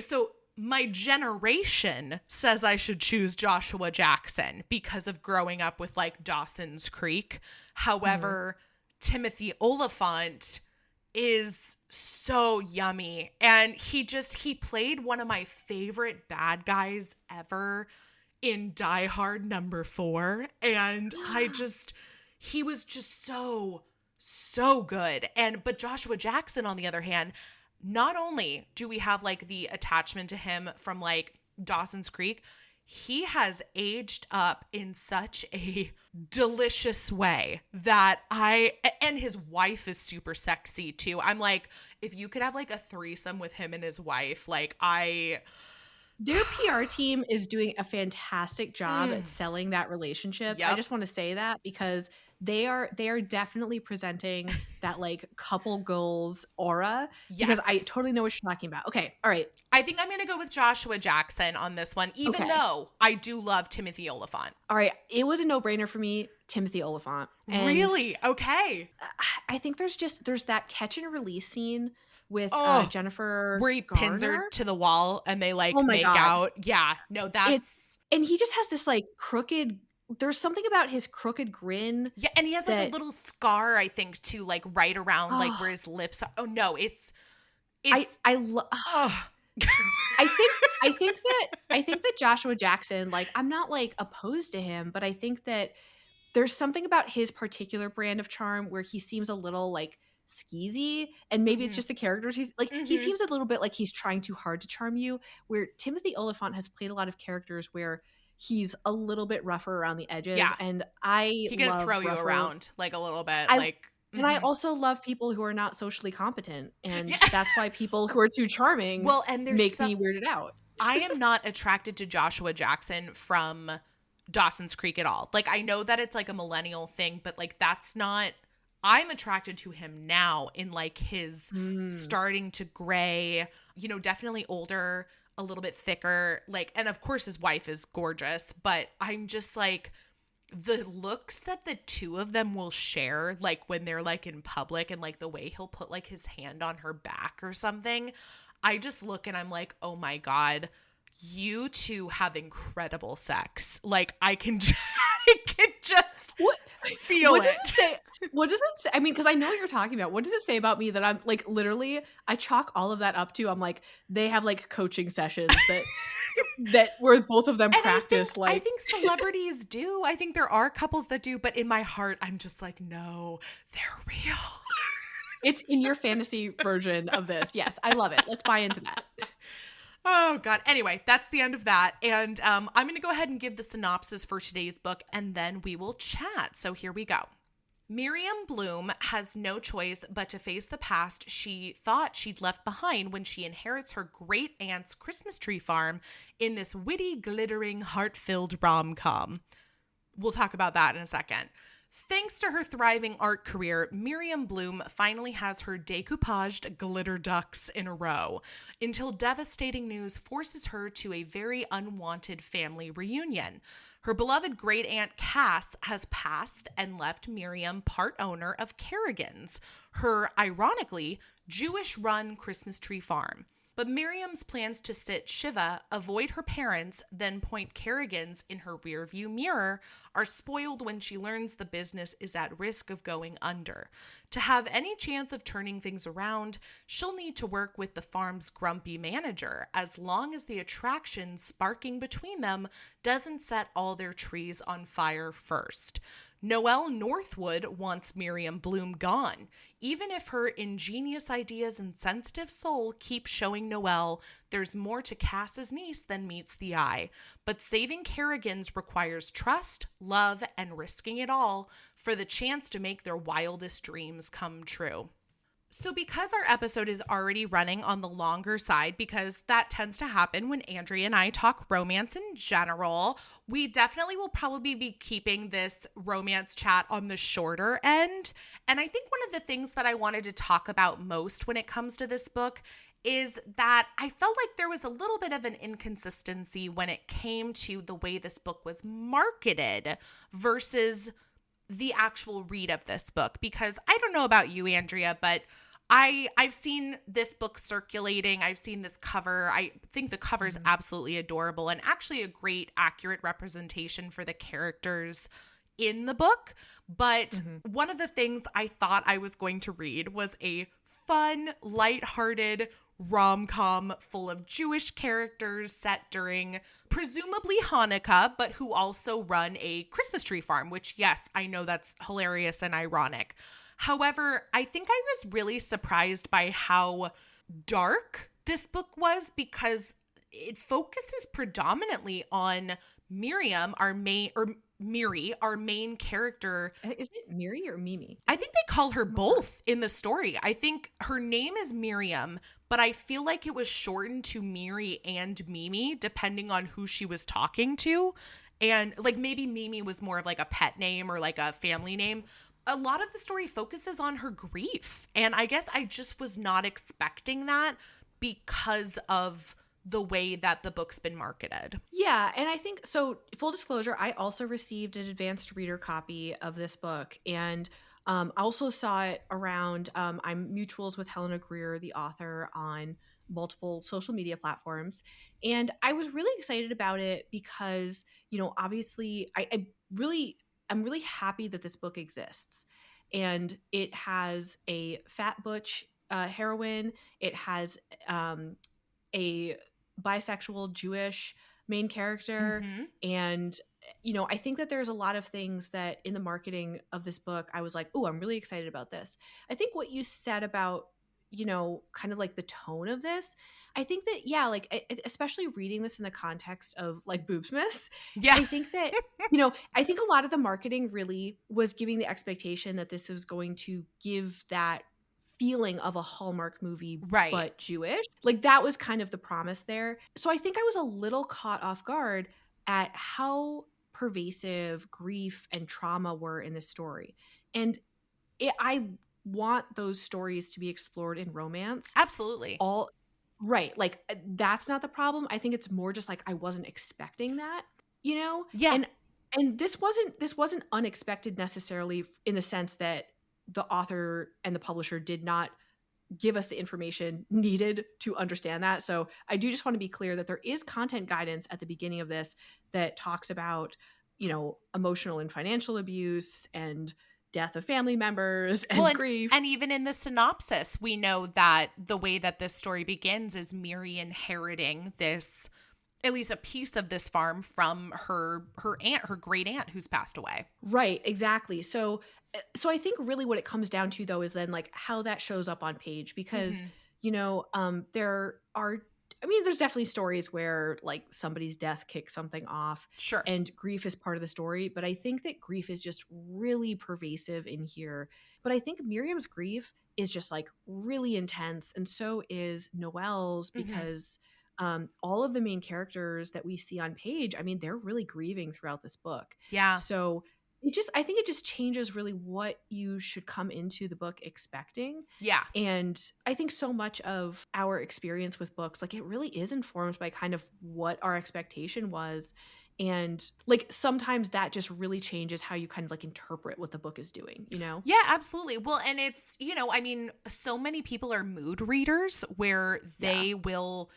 Speaker 2: So my generation says I should choose Joshua Jackson because of growing up with like Dawson's Creek. However, Timothy Oliphant is so yummy. And he played one of my favorite bad guys ever in Die Hard #4. And he was just so good. But Joshua Jackson, on the other hand, not only do we have like the attachment to him from like Dawson's Creek, he has aged up in such a delicious way that and his wife is super sexy too. I'm like, if you could have like a threesome with him and his wife, like
Speaker 1: their PR team is doing a fantastic job at selling that relationship. Yep. I just want to say that because they are definitely presenting that like couple goals aura. Yes. Because I totally know what you're talking about. Okay. All right.
Speaker 2: I think I'm going to go with Joshua Jackson on this one, even though I do love Timothy Oliphant.
Speaker 1: All right. It was a no-brainer for me, Timothy Oliphant. And
Speaker 2: really? Okay.
Speaker 1: I think there's that catch and release scene with Jennifer
Speaker 2: where he
Speaker 1: Garner.
Speaker 2: pins her to the wall and they like make out. Yeah. No,
Speaker 1: and he just has this like crooked. There's something about his crooked grin.
Speaker 2: Yeah, and he has like a little scar, I think, too, like right around like where his lips are. Oh no, it's
Speaker 1: I think that Joshua Jackson, like, I'm not like opposed to him, but I think that there's something about his particular brand of charm where he seems a little like skeezy, and maybe it's just the characters. He's like he seems a little bit like he's trying too hard to charm you, where Timothy Oliphant has played a lot of characters where he's a little bit rougher around the edges. Yeah. And he
Speaker 2: can throw you around like a little bit.
Speaker 1: And I also love people who are not socially competent. And that's why people who are too charming make me weirded out.
Speaker 2: I am not attracted to Joshua Jackson from Dawson's Creek at all. Like, I know that it's like a millennial thing, but like that's not – I'm attracted to him now in like his starting to gray, you know, definitely older, a little bit thicker, like, and of course his wife is gorgeous, but I'm just like the looks that the two of them will share, like when they're like in public, and like the way he'll put like his hand on her back or something, I just look and I'm like, oh my God, you two have incredible sex. Like I can just feel
Speaker 1: what it. What does it say? I mean, because I know what you're talking about. What does it say about me that I'm like literally? I chalk all of that up to. I'm like, they have like coaching sessions that where both of them practice.
Speaker 2: I think celebrities do. I think there are couples that do, but in my heart, I'm just like, no, they're real.
Speaker 1: It's in your fantasy version of this. Yes, I love it. Let's buy into that.
Speaker 2: Oh, God. Anyway, that's the end of that. And I'm going to go ahead and give the synopsis for today's book, and then we will chat. So here we go. Miriam Blum has no choice but to face the past she thought she'd left behind when she inherits her great aunt's Christmas tree farm in this witty, glittering, heart-filled rom-com. We'll talk about that in a second. Thanks to her thriving art career, Miriam Blum finally has her decoupaged glitter ducks in a row until devastating news forces her to a very unwanted family reunion. Her beloved great aunt Cass has passed and left Miriam part owner of Carrigan's, her, ironically, Jewish-run Christmas tree farm. But Miriam's plans to sit Shiva, avoid her parents, then point Carrigan's in her rearview mirror are spoiled when she learns the business is at risk of going under. To have any chance of turning things around, she'll need to work with the farm's grumpy manager, as long as the attraction sparking between them doesn't set all their trees on fire first. Noelle Northwood wants Miriam Blum gone, even if her ingenious ideas and sensitive soul keep showing Noelle there's more to Cass's niece than meets the eye. But saving Carrigan's requires trust, love, and risking it all for the chance to make their wildest dreams come true. So because our episode is already running on the longer side, because that tends to happen when Andrea and I talk romance in general, we definitely will probably be keeping this romance chat on the shorter end. And I think one of the things that I wanted to talk about most when it comes to this book is that I felt like there was a little bit of an inconsistency when it came to the way this book was marketed versus the actual read of this book, because I don't know about you, Andrea, but I've seen this book circulating. I've seen this cover. I think the cover is absolutely adorable and actually a great, accurate representation for the characters in the book. But one of the things I thought I was going to read was a fun, lighthearted rom-com full of Jewish characters set during presumably Hanukkah, but who also run a Christmas tree farm, which, yes, I know that's hilarious and ironic. However, I think I was really surprised by how dark this book was, because it focuses predominantly on Miriam, Miri, our main character.
Speaker 1: Is it Miri or Mimi?
Speaker 2: I think they call her both in the story. I think her name is Miriam, but I feel like it was shortened to Miri and Mimi, depending on who she was talking to. And like maybe Mimi was more of like a pet name or like a family name. A lot of the story focuses on her grief. And I guess I just was not expecting that because of the way that the book's been marketed.
Speaker 1: Yeah, and I think, so full disclosure, I also received an advanced reader copy of this book, and I also saw it around, I'm mutuals with Helena Greer, the author, on multiple social media platforms, and I was really excited about it because, you know, obviously I'm really happy that this book exists, and it has a fat butch heroine, it has a bisexual Jewish main character. And, you know, I think that there's a lot of things that in the marketing of this book, I was like, oh, I'm really excited about this. I think what you said about, you know, kind of like the tone of this, I think that, yeah, like, especially reading this in the context of like Boobsmas,
Speaker 2: Yeah.
Speaker 1: I think that, you know, I think a lot of the marketing really was giving the expectation that this was going to give that feeling of a Hallmark movie,
Speaker 2: Right.
Speaker 1: but Jewish. Like that was kind of the promise there. So I think I was a little caught off guard at how pervasive grief and trauma were in this story. And I want those stories to be explored in romance.
Speaker 2: Absolutely.
Speaker 1: All right. Like that's not the problem. I think it's more just like I wasn't expecting that, you know?
Speaker 2: Yeah.
Speaker 1: And this wasn't unexpected necessarily in the sense that the author and the publisher did not give us the information needed to understand that. So I do just want to be clear that there is content guidance at the beginning of this that talks about, you know, emotional and financial abuse and death of family members and grief.
Speaker 2: And even in the synopsis, we know that the way that this story begins is Miri inheriting this at least a piece of this farm from her aunt, her great aunt who's passed away.
Speaker 1: Right, exactly. So I think really what it comes down to though is then like how that shows up on page because
Speaker 2: Mm-hmm.
Speaker 1: there are, I mean, there's definitely stories where like somebody's death kicks something off
Speaker 2: Sure.
Speaker 1: and grief is part of the story, but I think that grief is just really pervasive in here. But I think Miriam's grief is just like really intense and so is Noelle's
Speaker 2: Mm-hmm.
Speaker 1: because all of the main characters that we see on page, I mean, they're really grieving throughout this book.
Speaker 2: Yeah.
Speaker 1: So I think it just changes really what you should come into the book expecting.
Speaker 2: Yeah.
Speaker 1: And I think so much of our experience with books, like it really is informed by kind of what our expectation was. And like sometimes that just really changes how you kind of like interpret what the book is doing, you know?
Speaker 2: Yeah, absolutely. Well, and it's, I mean, so many people are mood readers where
Speaker 1: Yeah.
Speaker 2: they will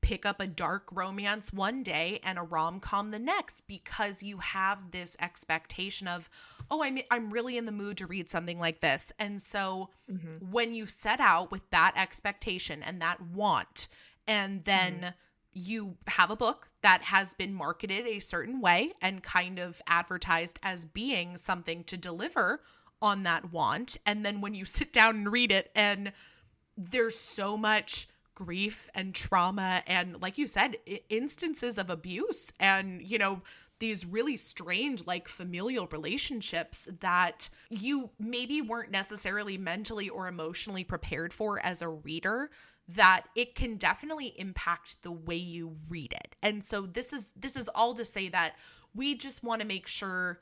Speaker 2: pick up a dark romance one day and a rom-com the next because you have this expectation of, oh, I'm really in the mood to read something like this. And so
Speaker 1: Hmm.
Speaker 2: when you set out with that expectation and that want, and then
Speaker 1: Hmm.
Speaker 2: you have a book that has been marketed a certain way and kind of advertised as being something to deliver on that want, and then when you sit down and read it and there's so much grief and trauma and, like you said, instances of abuse and these really strained like familial relationships that you maybe weren't necessarily mentally or emotionally prepared for as a reader, that it can definitely impact the way you read it. And so this is all to say that we just want to make sure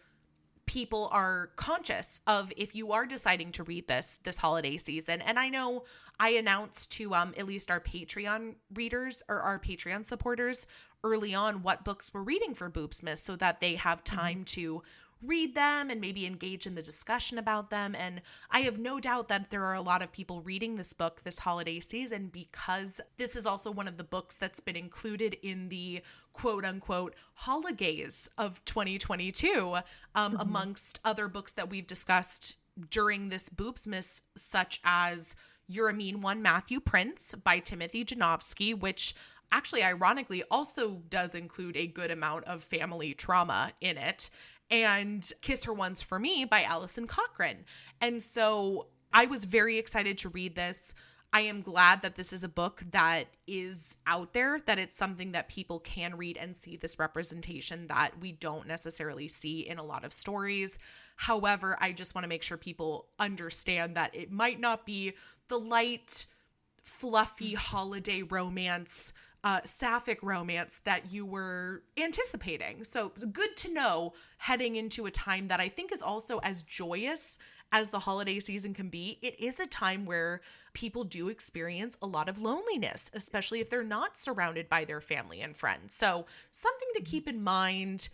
Speaker 2: people are conscious of, if you are deciding to read this holiday season. And I know I announced to at least our Patreon readers or our Patreon supporters early on what books we're reading for Boobsmas so that they have time to read them and maybe engage in the discussion about them. And I have no doubt that there are a lot of people reading this book this holiday season because this is also one of the books that's been included in the quote unquote holidays of 2022, amongst other books that we've discussed during this Boobsmas, such as You're a Mean One, Matthew Prince by Timothy Janowski, which actually ironically also does include a good amount of family trauma in it, and Kiss Her Once for Me by Alison Cochrane. And so I was very excited to read this. I am glad that this is a book that is out there, that it's something that people can read and see this representation that we don't necessarily see in a lot of stories. However, I just want to make sure people understand that it might not be the light, fluffy holiday romance, sapphic romance that you were anticipating. So good to know heading into a time that I think is also as joyous as the holiday season can be. It is a time where people do experience a lot of loneliness, especially if they're not surrounded by their family and friends. So something to keep in mind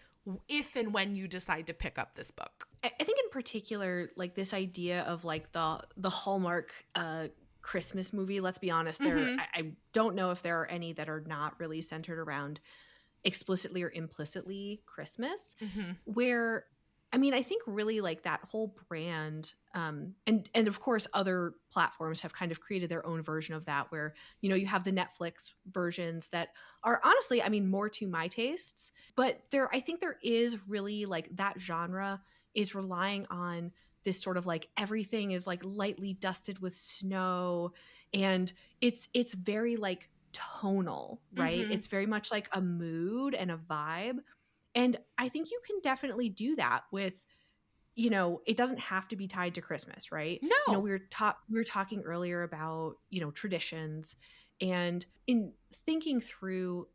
Speaker 2: if and when you decide to pick up this book.
Speaker 1: I think in particular, like this idea of like the Hallmark Christmas movie, let's be honest, I don't know if there are any that are not really centered around explicitly or implicitly Christmas, where I mean, I think really like that whole brand, and of course other platforms have kind of created their own version of that, where you have the Netflix versions that are honestly, I mean, more to my tastes, but I think there is really like that genre is relying on this sort of like everything is like lightly dusted with snow, and it's very like tonal, right? It's very much like a mood and a vibe. And I think you can definitely do that with, it doesn't have to be tied to Christmas, right?
Speaker 2: No.
Speaker 1: We were talking earlier about, traditions, and in thinking through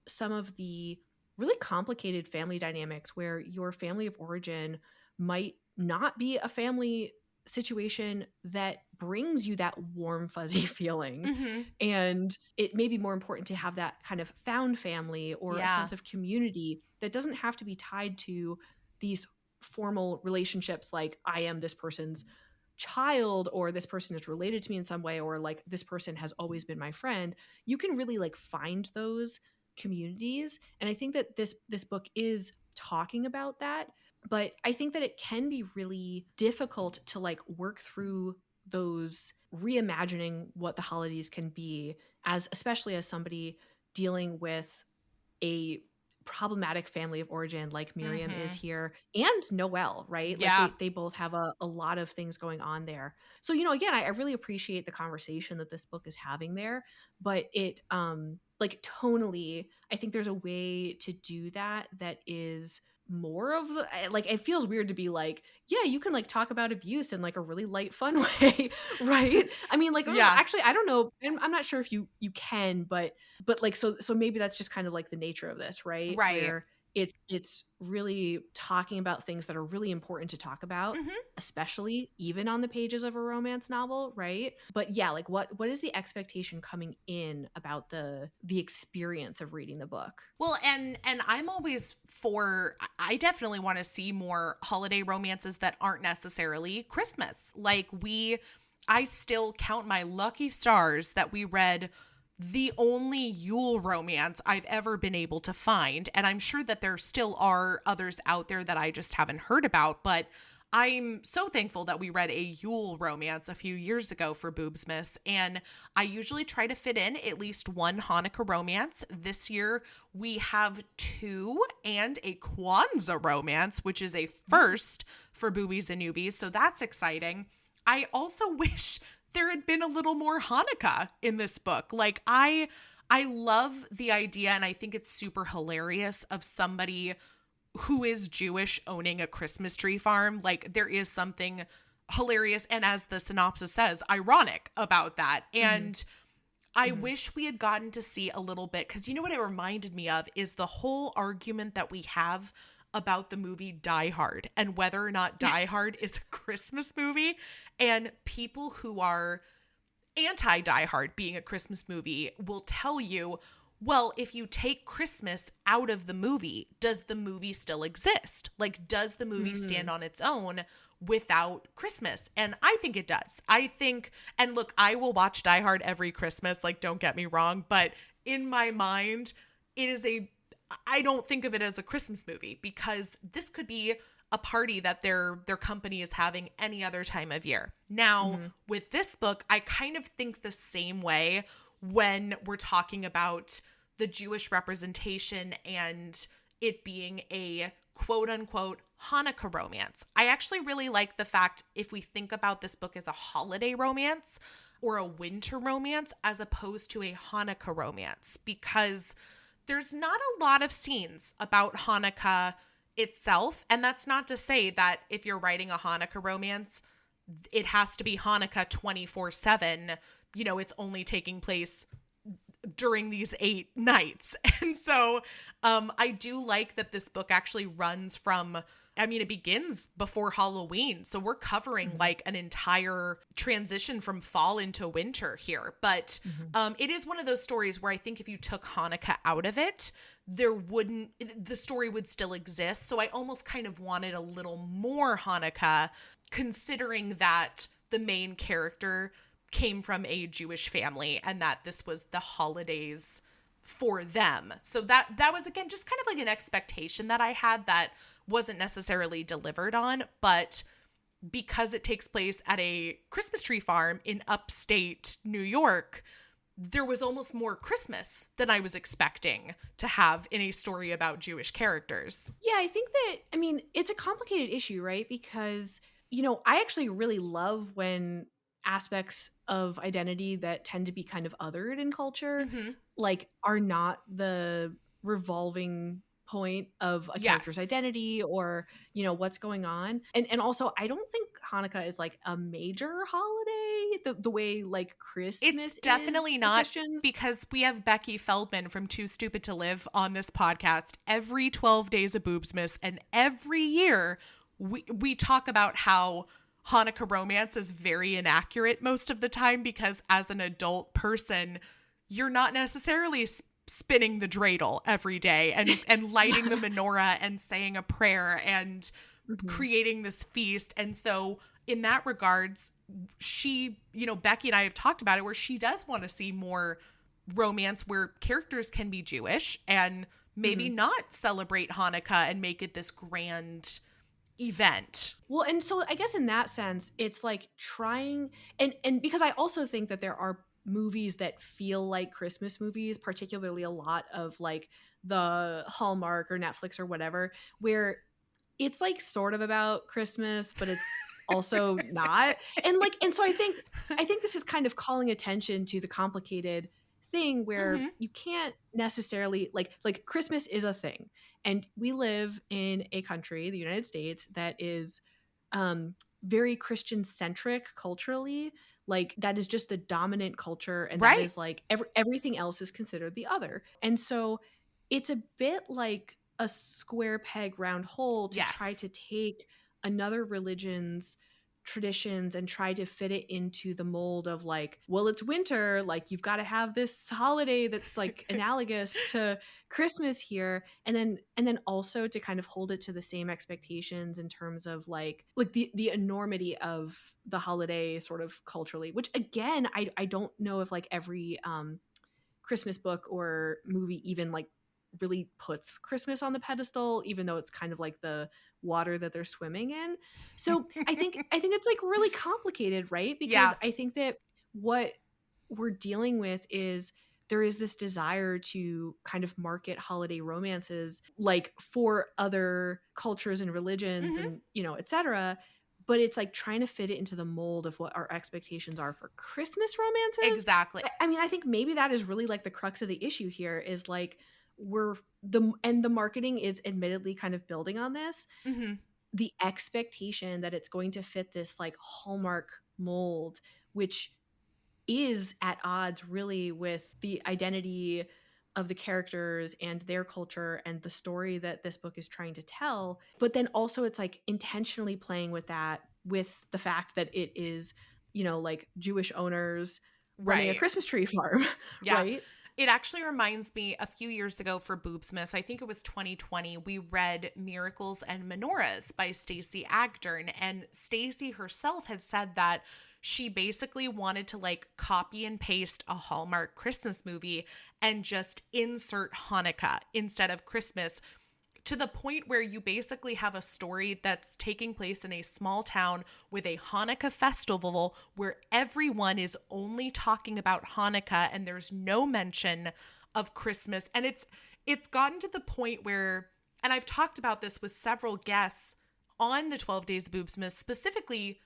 Speaker 1: some of the really complicated family dynamics where your family of origin might not be a family situation that brings you that warm fuzzy feeling, and it may be more important to have that kind of found family or a
Speaker 2: Yeah.
Speaker 1: sense of community that doesn't have to be tied to these formal relationships, like I am this person's child or this person is related to me in some way, or like this person has always been my friend. You can really like find those communities, and I think that this book is talking about that. But I think that it can be really difficult to like work through those, reimagining what the holidays can be, as especially as somebody dealing with a problematic family of origin like Miriam is
Speaker 2: Mm-hmm.
Speaker 1: here, and Noelle, right? Like
Speaker 2: Yeah.
Speaker 1: they both have a lot of things going on there. So, again, I really appreciate the conversation that this book is having there, but it like tonally, I think there's a way to do that is more of the like, it feels weird to be like, yeah, you can like talk about abuse in like a really light fun way, right? I mean, like,
Speaker 2: Yeah.
Speaker 1: actually, I don't know, I'm not sure if you can, but like, so maybe that's just kind of like the nature of this, right?
Speaker 2: Right.
Speaker 1: Where it's really talking about things that are really important to talk about,
Speaker 2: Mm-hmm.
Speaker 1: especially even on the pages of a romance novel, right? But yeah, like what is the expectation coming in about the experience of reading the book?
Speaker 2: Well, and I'm always for, I definitely want to see more holiday romances that aren't necessarily Christmas. Like I still count my lucky stars that we read the only Yule romance I've ever been able to find. And I'm sure that there still are others out there that I just haven't heard about, but I'm so thankful that we read a Yule romance a few years ago for Boobsmas, and I usually try to fit in at least one Hanukkah romance. This year, we have two and a Kwanzaa romance, which is a first for Boobies and Newbies, so that's exciting. I also wish there had been a little more Hanukkah in this book. Like, I love the idea, and I think it's super hilarious, of somebody who is Jewish owning a Christmas tree farm. Like, there is something hilarious and, as the synopsis says, ironic about that. And I wish we had gotten to see a little bit, because you know what it reminded me of is the whole argument that we have about the movie Die Hard and whether or not Die Hard is a Christmas movie. And people who are anti Die Hard being a Christmas movie will tell you, well, if you take Christmas out of the movie, does the movie still exist? Like, does the movie stand on its own without Christmas? And I think it does. I think, and look, I will watch Die Hard every Christmas, like, don't get me wrong, but in my mind, I don't think of it as a Christmas movie, because this could be a party that their company is having any other time of year. Now, with this book, I kind of think the same way when we're talking about the Jewish representation and it being a quote unquote Hanukkah romance. I actually really like the fact, if we think about this book as a holiday romance or a winter romance as opposed to a Hanukkah romance, because there's not a lot of scenes about Hanukkah itself. And that's not to say that if you're writing a Hanukkah romance, it has to be Hanukkah 24/7. It's only taking place during these 8 nights. And so I do like that this book actually runs from, it begins before Halloween. So we're covering like an entire transition from fall into winter here. But it is one of those stories where I think if you took Hanukkah out of it, the story would still exist. So I almost kind of wanted a little more Hanukkah, considering that the main character came from a Jewish family and that this was the holidays for them. So that was, again, just kind of like an expectation that I had that wasn't necessarily delivered on, but because it takes place at a Christmas tree farm in upstate New York, there was almost more Christmas than I was expecting to have in a story about Jewish characters.
Speaker 1: Yeah, I think that, it's a complicated issue, right? Because, I actually really love when aspects of identity that tend to be kind of othered in culture, like, are not the revolving point of a character's identity or, what's going on. And also, I don't think Hanukkah is like a major holiday the way like Christmas
Speaker 2: It's definitely
Speaker 1: is
Speaker 2: not,
Speaker 1: Christians.
Speaker 2: because we have Becky Feldman from Too Stupid to Live on this podcast every 12 days of Boobsmas, and every year we talk about how Hanukkah romance is very inaccurate most of the time, because as an adult person, you're not necessarily spinning the dreidel every day and lighting the menorah and saying a prayer and creating this feast. And so in that regards, she, Becky and I have talked about it, where she does want to see more romance where characters can be Jewish and maybe not celebrate Hanukkah and make it this grand event.
Speaker 1: Well, and so I guess in that sense, it's like trying, and because I also think that there are movies that feel like Christmas movies, particularly a lot of like the Hallmark or Netflix or whatever, where it's like sort of about Christmas, but it's also not. And so I think this is kind of calling attention to the complicated thing where
Speaker 2: Mm-hmm.
Speaker 1: you can't necessarily like Christmas is a thing. And we live in a country, the United States, that is very Christian centric culturally. Like that is just the dominant culture, and that
Speaker 2: Right.
Speaker 1: is like everything else is considered the other. And so it's a bit like a square peg round hole to try
Speaker 2: Yes.
Speaker 1: to take another religion's traditions and try to fit it into the mold of like, well, it's winter, like you've got to have this holiday that's like analogous to Christmas here, and then also to kind of hold it to the same expectations in terms of like the enormity of the holiday sort of culturally, which again, I don't know if like every Christmas book or movie even like really puts Christmas on the pedestal, even though it's kind of like the water that they're swimming in. So I think it's like really complicated, right? Because
Speaker 2: Yeah.
Speaker 1: I think that what we're dealing with is there is this desire to kind of market holiday romances like for other cultures and religions
Speaker 2: Mm-hmm.
Speaker 1: and, you know, et cetera. But it's like trying to fit it into the mold of what our expectations are for Christmas romances.
Speaker 2: Exactly.
Speaker 1: I mean, I think maybe that is really like the crux of the issue here is like the marketing is admittedly kind of building on this,
Speaker 2: Mm-hmm.
Speaker 1: the expectation that it's going to fit this like Hallmark mold, which is at odds really with the identity of the characters and their culture and the story that this book is trying to tell. But then also it's like intentionally playing with that, with the fact that it is, you know, like Jewish owners running a
Speaker 2: Right.
Speaker 1: Christmas tree farm,
Speaker 2: Yeah.
Speaker 1: right?
Speaker 2: It actually reminds me a few years ago for Boobsmas, I think it was 2020, we read Miracles and Menorahs by Stacey Agdern. And Stacey herself had said that she basically wanted to like copy and paste a Hallmark Christmas movie and just insert Hanukkah instead of Christmas, to the point where you basically have a story that's taking place in a small town with a Hanukkah festival where everyone is only talking about Hanukkah and there's no mention of Christmas. And it's gotten to the point where, and I've talked about this with several guests on the 12 Days of Boobsmas, specifically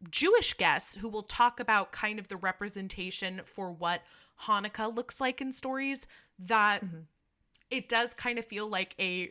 Speaker 2: Jewish guests who will talk about kind of the representation for what Hanukkah looks like in stories, that
Speaker 1: Mm-hmm.
Speaker 2: it does kind of feel like a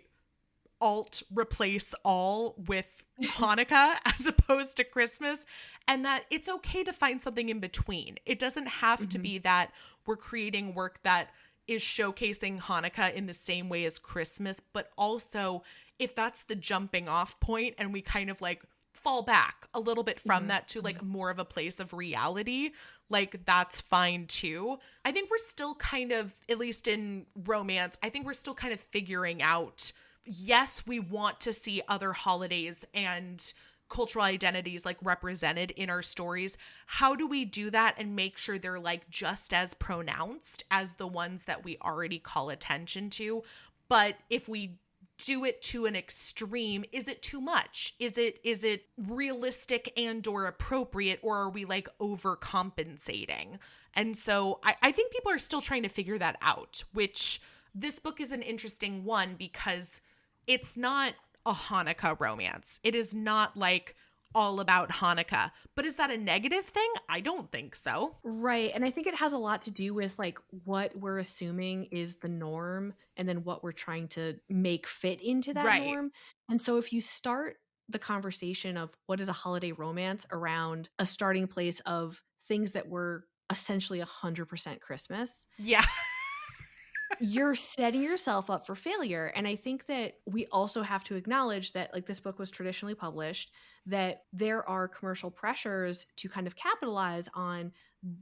Speaker 2: alt replace all with Hanukkah as opposed to Christmas, and that it's okay to find something in between. It doesn't have to
Speaker 1: Mm-hmm.
Speaker 2: be that we're creating work that is showcasing Hanukkah in the same way as Christmas, but also if that's the jumping off point and we kind of like fall back a little bit from
Speaker 1: Mm-hmm.
Speaker 2: that to like more of a place of reality, like that's fine too. I think we're still kind of, at least in romance, I think we're still kind of figuring out, yes, we want to see other holidays and cultural identities like represented in our stories. How do we do that and make sure they're like just as pronounced as the ones that we already call attention to? But if we do it to an extreme, is it too much? Is it realistic and or appropriate, or are we like overcompensating? And so I think people are still trying to figure that out, which this book is an interesting one because it's not a Hanukkah romance. It is not like all about Hanukkah. But is that a negative thing? I don't think so.
Speaker 1: Right. And I think it has a lot to do with like what we're assuming is the norm and then what we're trying to make fit into that
Speaker 2: Right.
Speaker 1: norm. And so if you start the conversation of what is a holiday romance around a starting place of things that were essentially 100% Christmas,
Speaker 2: Yeah.
Speaker 1: you're setting yourself up for failure. And I think that we also have to acknowledge that like this book was traditionally published, that there are commercial pressures to kind of capitalize on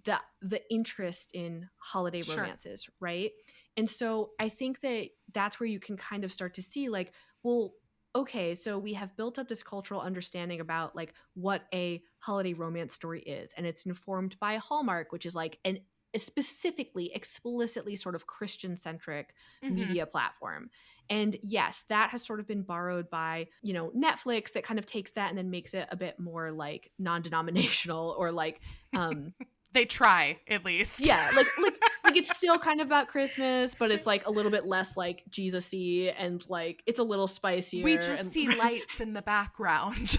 Speaker 1: the interest in holiday
Speaker 2: Sure.
Speaker 1: romances, right? And so I think that that's where you can kind of start to see like, well, okay, so we have built up this cultural understanding about like what a holiday romance story is, and it's informed by Hallmark, which is like an a specifically explicitly sort of Christian centric
Speaker 2: Mm-hmm.
Speaker 1: media platform. And yes, that has sort of been borrowed by, you know, Netflix, that kind of takes that and then makes it a bit more like non-denominational or like
Speaker 2: They try, at least.
Speaker 1: Yeah, like it's still kind of about Christmas, but it's like a little bit less like Jesus-y, and like it's a little spicier.
Speaker 2: We just
Speaker 1: and
Speaker 2: see lights in the background.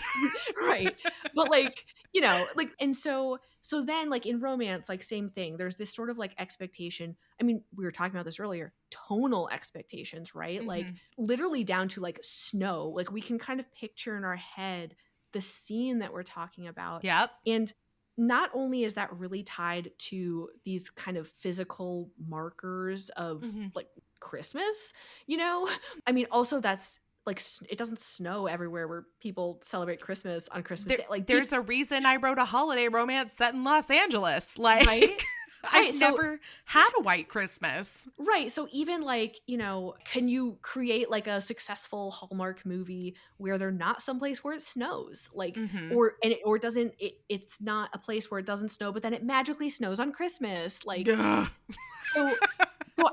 Speaker 1: right. But like, you know, like, and so then like in romance, like same thing. There's this sort of like expectation. I mean, we were talking about this earlier, tonal expectations, right? Like literally down to like snow. Like we can kind of picture in our head the scene that we're talking about.
Speaker 2: Yep.
Speaker 1: And not only is that really tied to these kind of physical markers of like Christmas, you know, I mean, also that's like, it doesn't snow everywhere where people celebrate Christmas on Christmas Day. Like
Speaker 2: there's a reason I wrote a holiday romance set in Los Angeles. Like,
Speaker 1: right?
Speaker 2: I've never had a white Christmas.
Speaker 1: Right. So even like, you know, can you create like a successful Hallmark movie where they're not someplace where it snows? Like, or it doesn't, it's not a place where it doesn't snow, but then it magically snows on Christmas. Like, so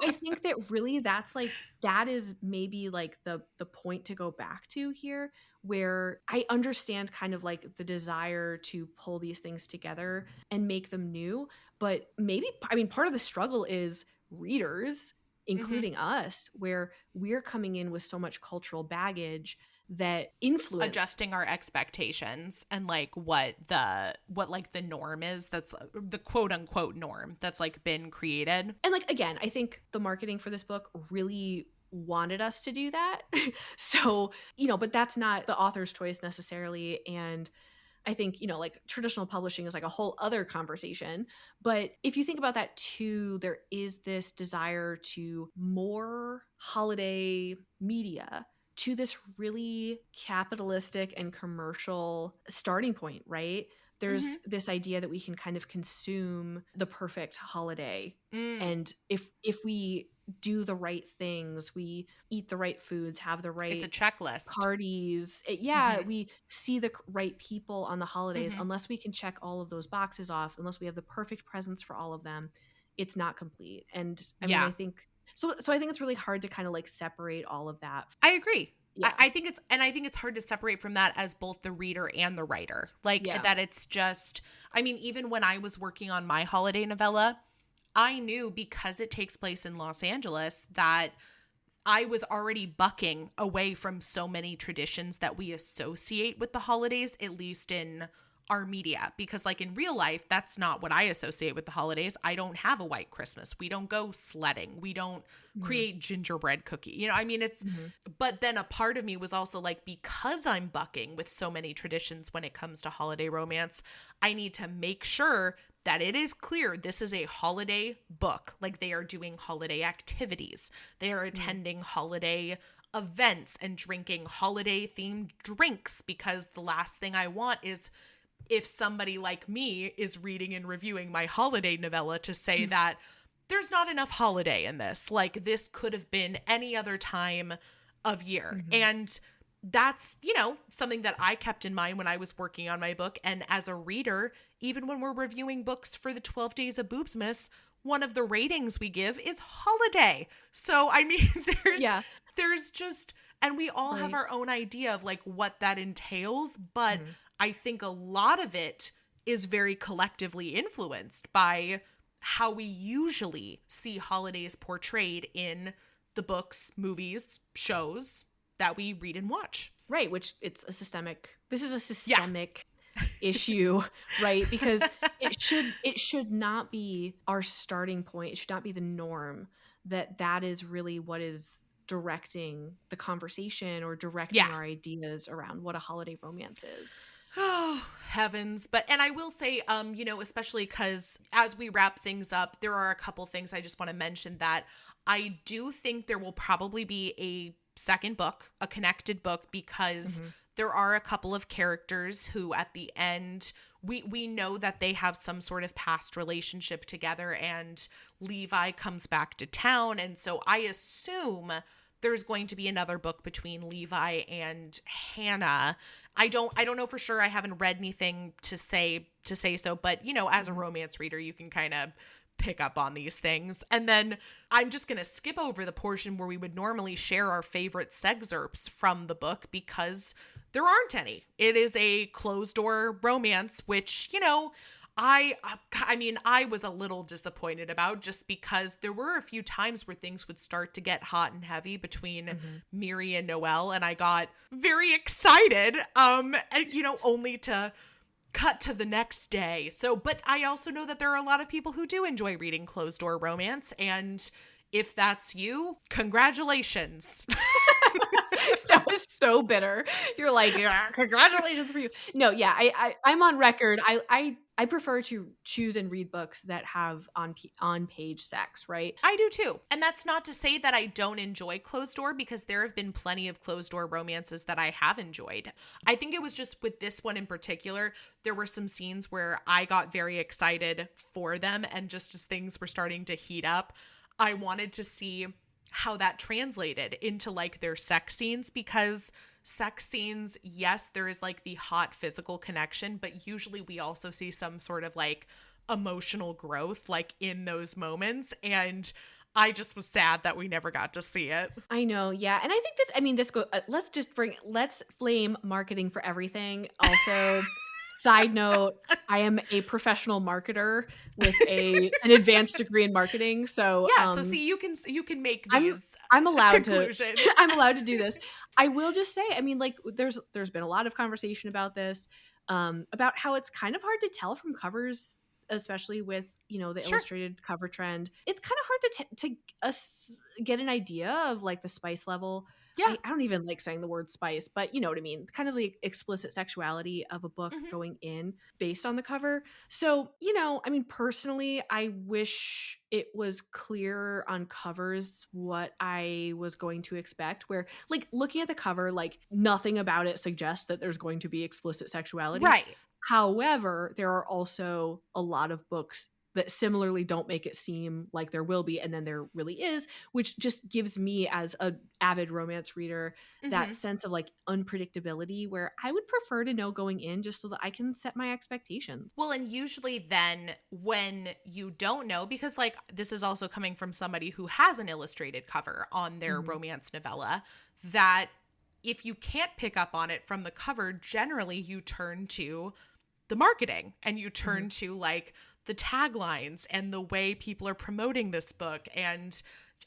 Speaker 1: I think that really that's like, that is maybe like the point to go back to here, where I understand kind of like the desire to pull these things together and make them new. But maybe, I mean, part of the struggle is readers, including us, where we're coming in with so much cultural baggage that influence
Speaker 2: adjusting our expectations and like what like the norm is, that's the quote unquote norm that's like been created.
Speaker 1: And like, again, I think the marketing for this book really wanted us to do that. So, you know, but that's not the author's choice necessarily. And I think, you know, like traditional publishing is like a whole other conversation. But if you think about that too, there is this desire to more holiday media to this really capitalistic and commercial starting point, right? There's this idea that we can kind of consume the perfect holiday. And if we do the right things, we eat the right foods, have the right,
Speaker 2: it's a checklist,
Speaker 1: parties, we see the right people on the holidays. Unless we can check all of those boxes off, unless we have the perfect presents for all of them, it's not complete. And I mean, I think so I think it's really hard to kind of like separate all of that.
Speaker 2: I agree. Yeah. I think it's hard to separate from that as both the reader and the writer. Like that it's just, I mean, even when I was working on my holiday novella, I knew, because it takes place in Los Angeles, that I was already bucking away from so many traditions that we associate with the holidays, at least in our media. Because like in real life, that's not what I associate with the holidays. I don't have a white Christmas. We don't go sledding. We don't create gingerbread cookie. You know, I mean, it's, but then a part of me was also like, because I'm bucking with so many traditions when it comes to holiday romance, I need to make sure that it is clear this is a holiday book. Like they are doing holiday activities. They are attending holiday events and drinking holiday themed drinks, because the last thing I want is if somebody like me is reading and reviewing my holiday novella to say that there's not enough holiday in this. Like this could have been any other time of year. And that's, you know, something that I kept in mind when I was working on my book. And as a reader, even when we're reviewing books for the 12 Days of Boobsmas, one of the ratings we give is holiday. So, I mean, there's just, and we all have our own idea of like what that entails. But I think a lot of it is very collectively influenced by how we usually see holidays portrayed in the books, movies, shows that we read and watch.
Speaker 1: Right, which this is a systemic issue, right? Because it should not be our starting point. It should not be the norm that is really what is directing the conversation or directing our ideas around what a holiday romance is.
Speaker 2: Oh, heavens. And I will say, you know, especially because as we wrap things up, there are a couple things I just want to mention that I do think there will probably be a second book, a connected book, because there are a couple of characters who at the end, we know that they have some sort of past relationship together, and Levi comes back to town. And so I assume there's going to be another book between Levi and Hannah. I don't know for sure. I haven't read anything to say so, but you know, as a romance reader, you can kind of pick up on these things. And then I'm just going to skip over the portion where we would normally share our favorite excerpts from the book, because there aren't any. It is a closed door romance, which, you know, I mean, I was a little disappointed about, just because there were a few times where things would start to get hot and heavy between Miri and Noelle, and I got very excited, and, only to cut to the next day. So, but I also know that there are a lot of people who do enjoy reading closed door romance, and if that's you, congratulations.
Speaker 1: That was so bitter. You're like, yeah, congratulations for you. No, yeah, I'm on record. I prefer to choose and read books that have on page sex, right?
Speaker 2: I do too. And that's not to say that I don't enjoy closed door, because there have been plenty of closed door romances that I have enjoyed. I think it was just with this one in particular, there were some scenes where I got very excited for them, and just as things were starting to heat up, I wanted to see how that translated into like their sex scenes, because sex scenes, yes, there is like the hot physical connection, but usually we also see some sort of like emotional growth like in those moments, and I just was sad that we never got to see it.
Speaker 1: I know, yeah. And I think this go let's flame marketing for everything. Also, side note, I am a professional marketer with an advanced degree in marketing. So
Speaker 2: yeah, so see, you can make these
Speaker 1: I'm allowed
Speaker 2: conclusions.
Speaker 1: I'm allowed to do this. I will just say, I mean, like there's been a lot of conversation about this, about how it's kind of hard to tell from covers, especially with, the illustrated cover trend. It's kind of hard to get an idea of like the spice level.
Speaker 2: Yeah.
Speaker 1: I don't even like saying the word spice, but you know what I mean? Kind of the explicit sexuality of a book going in based on the cover. So, I mean, personally, I wish it was clear on covers what I was going to expect, where like looking at the cover, like nothing about it suggests that there's going to be explicit sexuality.
Speaker 2: Right.
Speaker 1: However, there are also a lot of books that similarly don't make it seem like there will be, and then there really is, which just gives me, as a avid romance reader, that sense of like unpredictability, where I would prefer to know going in just so that I can set my expectations.
Speaker 2: Well, and usually then when you don't know, because like this is also coming from somebody who has an illustrated cover on their romance novella, that if you can't pick up on it from the cover, generally you turn to the marketing and you turn to like the taglines and the way people are promoting this book. And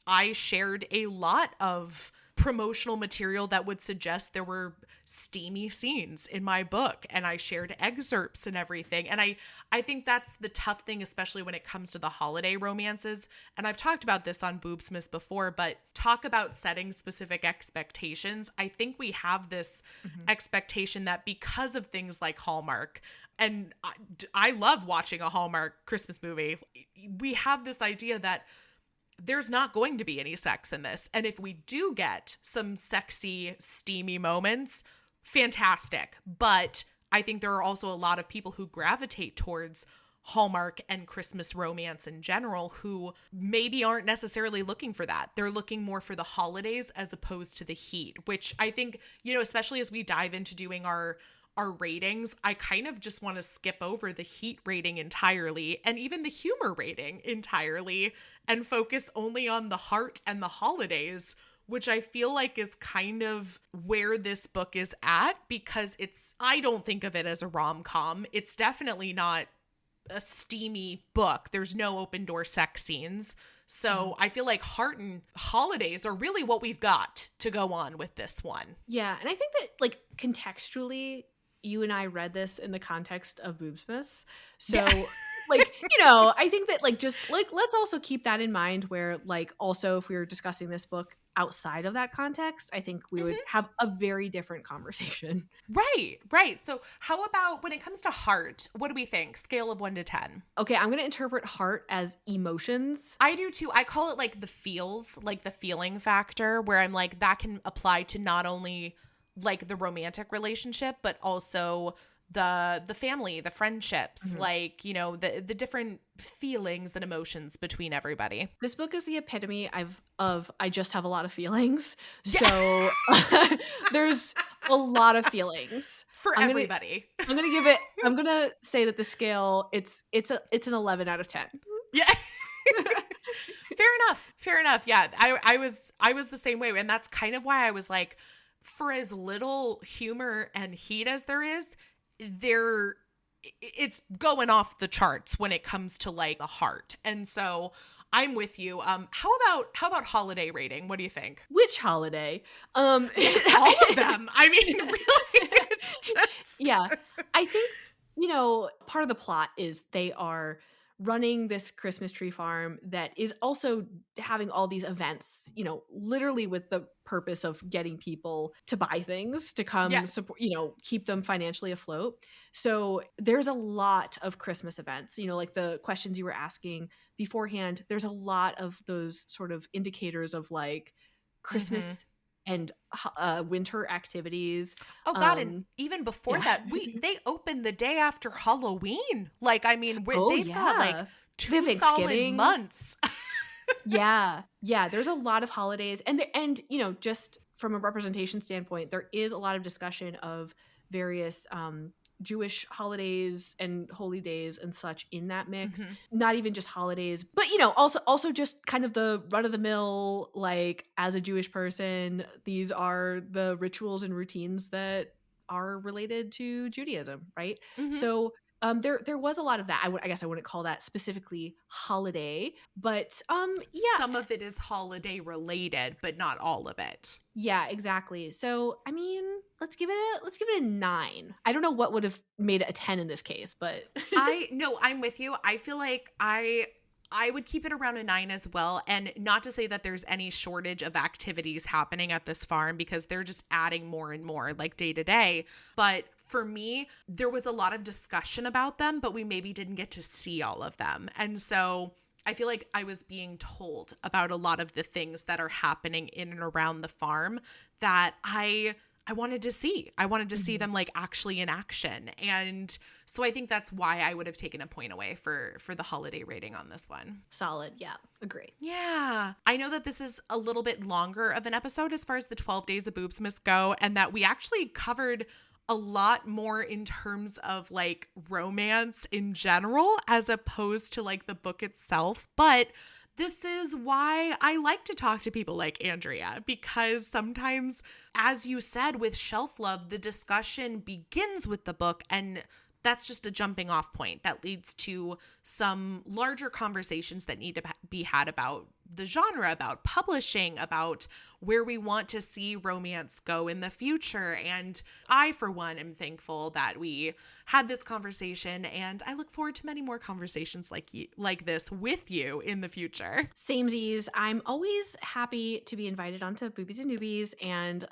Speaker 2: I shared a lot of promotional material that would suggest there were steamy scenes in my book, and I shared excerpts and everything. And I think that's the tough thing, especially when it comes to the holiday romances. And I've talked about this on Boobsmas before, but talk about setting specific expectations. I think we have this expectation that because of things like Hallmark, and I love watching a Hallmark Christmas movie, we have this idea that there's not going to be any sex in this. And if we do get some sexy, steamy moments, fantastic. But I think there are also a lot of people who gravitate towards Hallmark and Christmas romance in general who maybe aren't necessarily looking for that. They're looking more for the holidays as opposed to the heat, which I think, especially as we dive into doing our ratings, I kind of just want to skip over the heat rating entirely and even the humor rating entirely and focus only on the heart and the holidays, which I feel like is kind of where this book is at, because I don't think of it as a rom-com. It's definitely not a steamy book. There's no open door sex scenes. So I feel like heart and holidays are really what we've got to go on with this one.
Speaker 1: Yeah. And I think that like contextually, you and I read this in the context of Boobsmas. So like, I think that like, just like, let's also keep that in mind, where like, also if we were discussing this book outside of that context, I think we would have a very different conversation.
Speaker 2: Right. So how about when it comes to heart, what do we think? Scale of 1 to 10.
Speaker 1: Okay. I'm going to interpret heart as emotions.
Speaker 2: I do too. I call it like the feels, like the feeling factor, where I'm like, that can apply to not only like the romantic relationship, but also the family, the friendships, like, the different feelings and emotions between everybody.
Speaker 1: This book is the epitome of I just have a lot of feelings. So there's a lot of feelings
Speaker 2: for everybody.
Speaker 1: I'm going to say that the scale, it's an 11 out of 10.
Speaker 2: Yeah. Fair enough. Yeah. I was the same way. And that's kind of why I was like, for as little humor and heat as there is, there it's going off the charts when it comes to like the heart. And so I'm with you. How about holiday rating? What do you think?
Speaker 1: Which holiday?
Speaker 2: All of them. I mean, really, it's just
Speaker 1: Yeah. I think, part of the plot is they are running this Christmas tree farm that is also having all these events, literally with the purpose of getting people to buy things to come support, keep them financially afloat. So there's a lot of Christmas events, like the questions you were asking beforehand. There's a lot of those sort of indicators of like Christmas and winter activities.
Speaker 2: Oh God, and even before that, they opened the day after Halloween. Like, I mean, they've got like 2 solid months.
Speaker 1: Yeah. There's a lot of holidays, and just from a representation standpoint, there is a lot of discussion of various Jewish holidays and holy days and such in that mix. Not even just holidays, but also just kind of the run of the mill, like as a Jewish person, these are the rituals and routines that are related to Judaism, right? So there was a lot of that. I guess I wouldn't call that specifically holiday, but
Speaker 2: some of it is holiday related, but not all of it.
Speaker 1: Yeah, exactly. So I mean, let's give it a 9. I don't know what would have made it a 10 in this case, but
Speaker 2: I'm with you. I feel like I would keep it around a 9 as well. And not to say that there's any shortage of activities happening at this farm, because they're just adding more and more like day to day. But for me, there was a lot of discussion about them, but we maybe didn't get to see all of them. And so I feel like I was being told about a lot of the things that are happening in and around the farm that I wanted to see. I wanted to see them like actually in action. And so I think that's why I would have taken a point away for the holiday rating on this one.
Speaker 1: Solid. Yeah. Agree.
Speaker 2: Yeah. I know that this is a little bit longer of an episode as far as the 12 days of Boobsmas go, and that we actually covered a lot more in terms of like romance in general as opposed to like the book itself. But this is why I like to talk to people like Andrea, because sometimes, as you said, with Shelf Love, the discussion begins with the book, and that's just a jumping off point that leads to some larger conversations that need to be had about the genre, about publishing, about where we want to see romance go in the future. And I, for one, am thankful that we had this conversation, and I look forward to many more conversations like this with you in the future.
Speaker 1: Samesies. I'm always happy to be invited onto Boobies and Newbies, and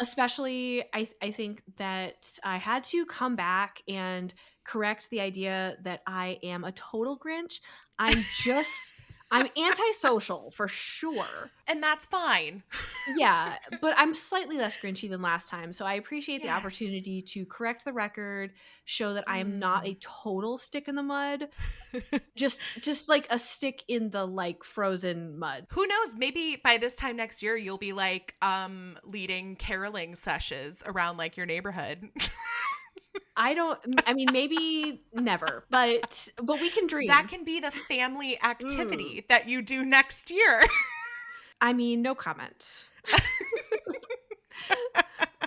Speaker 1: especially I think that I had to come back and correct the idea that I am a total Grinch. I'm antisocial for sure.
Speaker 2: And that's fine.
Speaker 1: Yeah, but I'm slightly less Grinchy than last time. So I appreciate the opportunity to correct the record, show that I am not a total stick in the mud. just like a stick in the like frozen mud.
Speaker 2: Who knows? Maybe by this time next year you'll be like leading caroling sessions around like your neighborhood.
Speaker 1: I mean, maybe never, but we can dream.
Speaker 2: That can be the family activity that you do next year.
Speaker 1: I mean, no comment.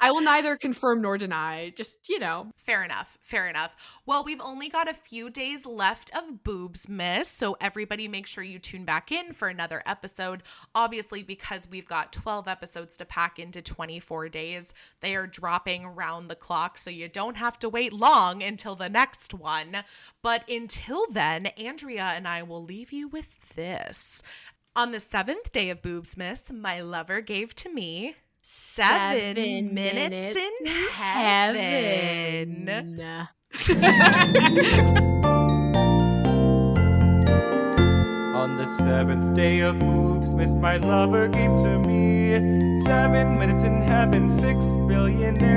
Speaker 1: I will neither confirm nor deny, just,
Speaker 2: Fair enough. Well, we've only got a few days left of Boobsmas, so everybody make sure you tune back in for another episode. Obviously, because we've got 12 episodes to pack into 24 days, they are dropping round the clock, so you don't have to wait long until the next one. But until then, Andrea and I will leave you with this. On the 7th day of Boobsmas, my lover gave to me 7 minutes in heaven.
Speaker 3: On the 7th day of Boobsmas, my lover gave to me 7 minutes in heaven, 6 billionaires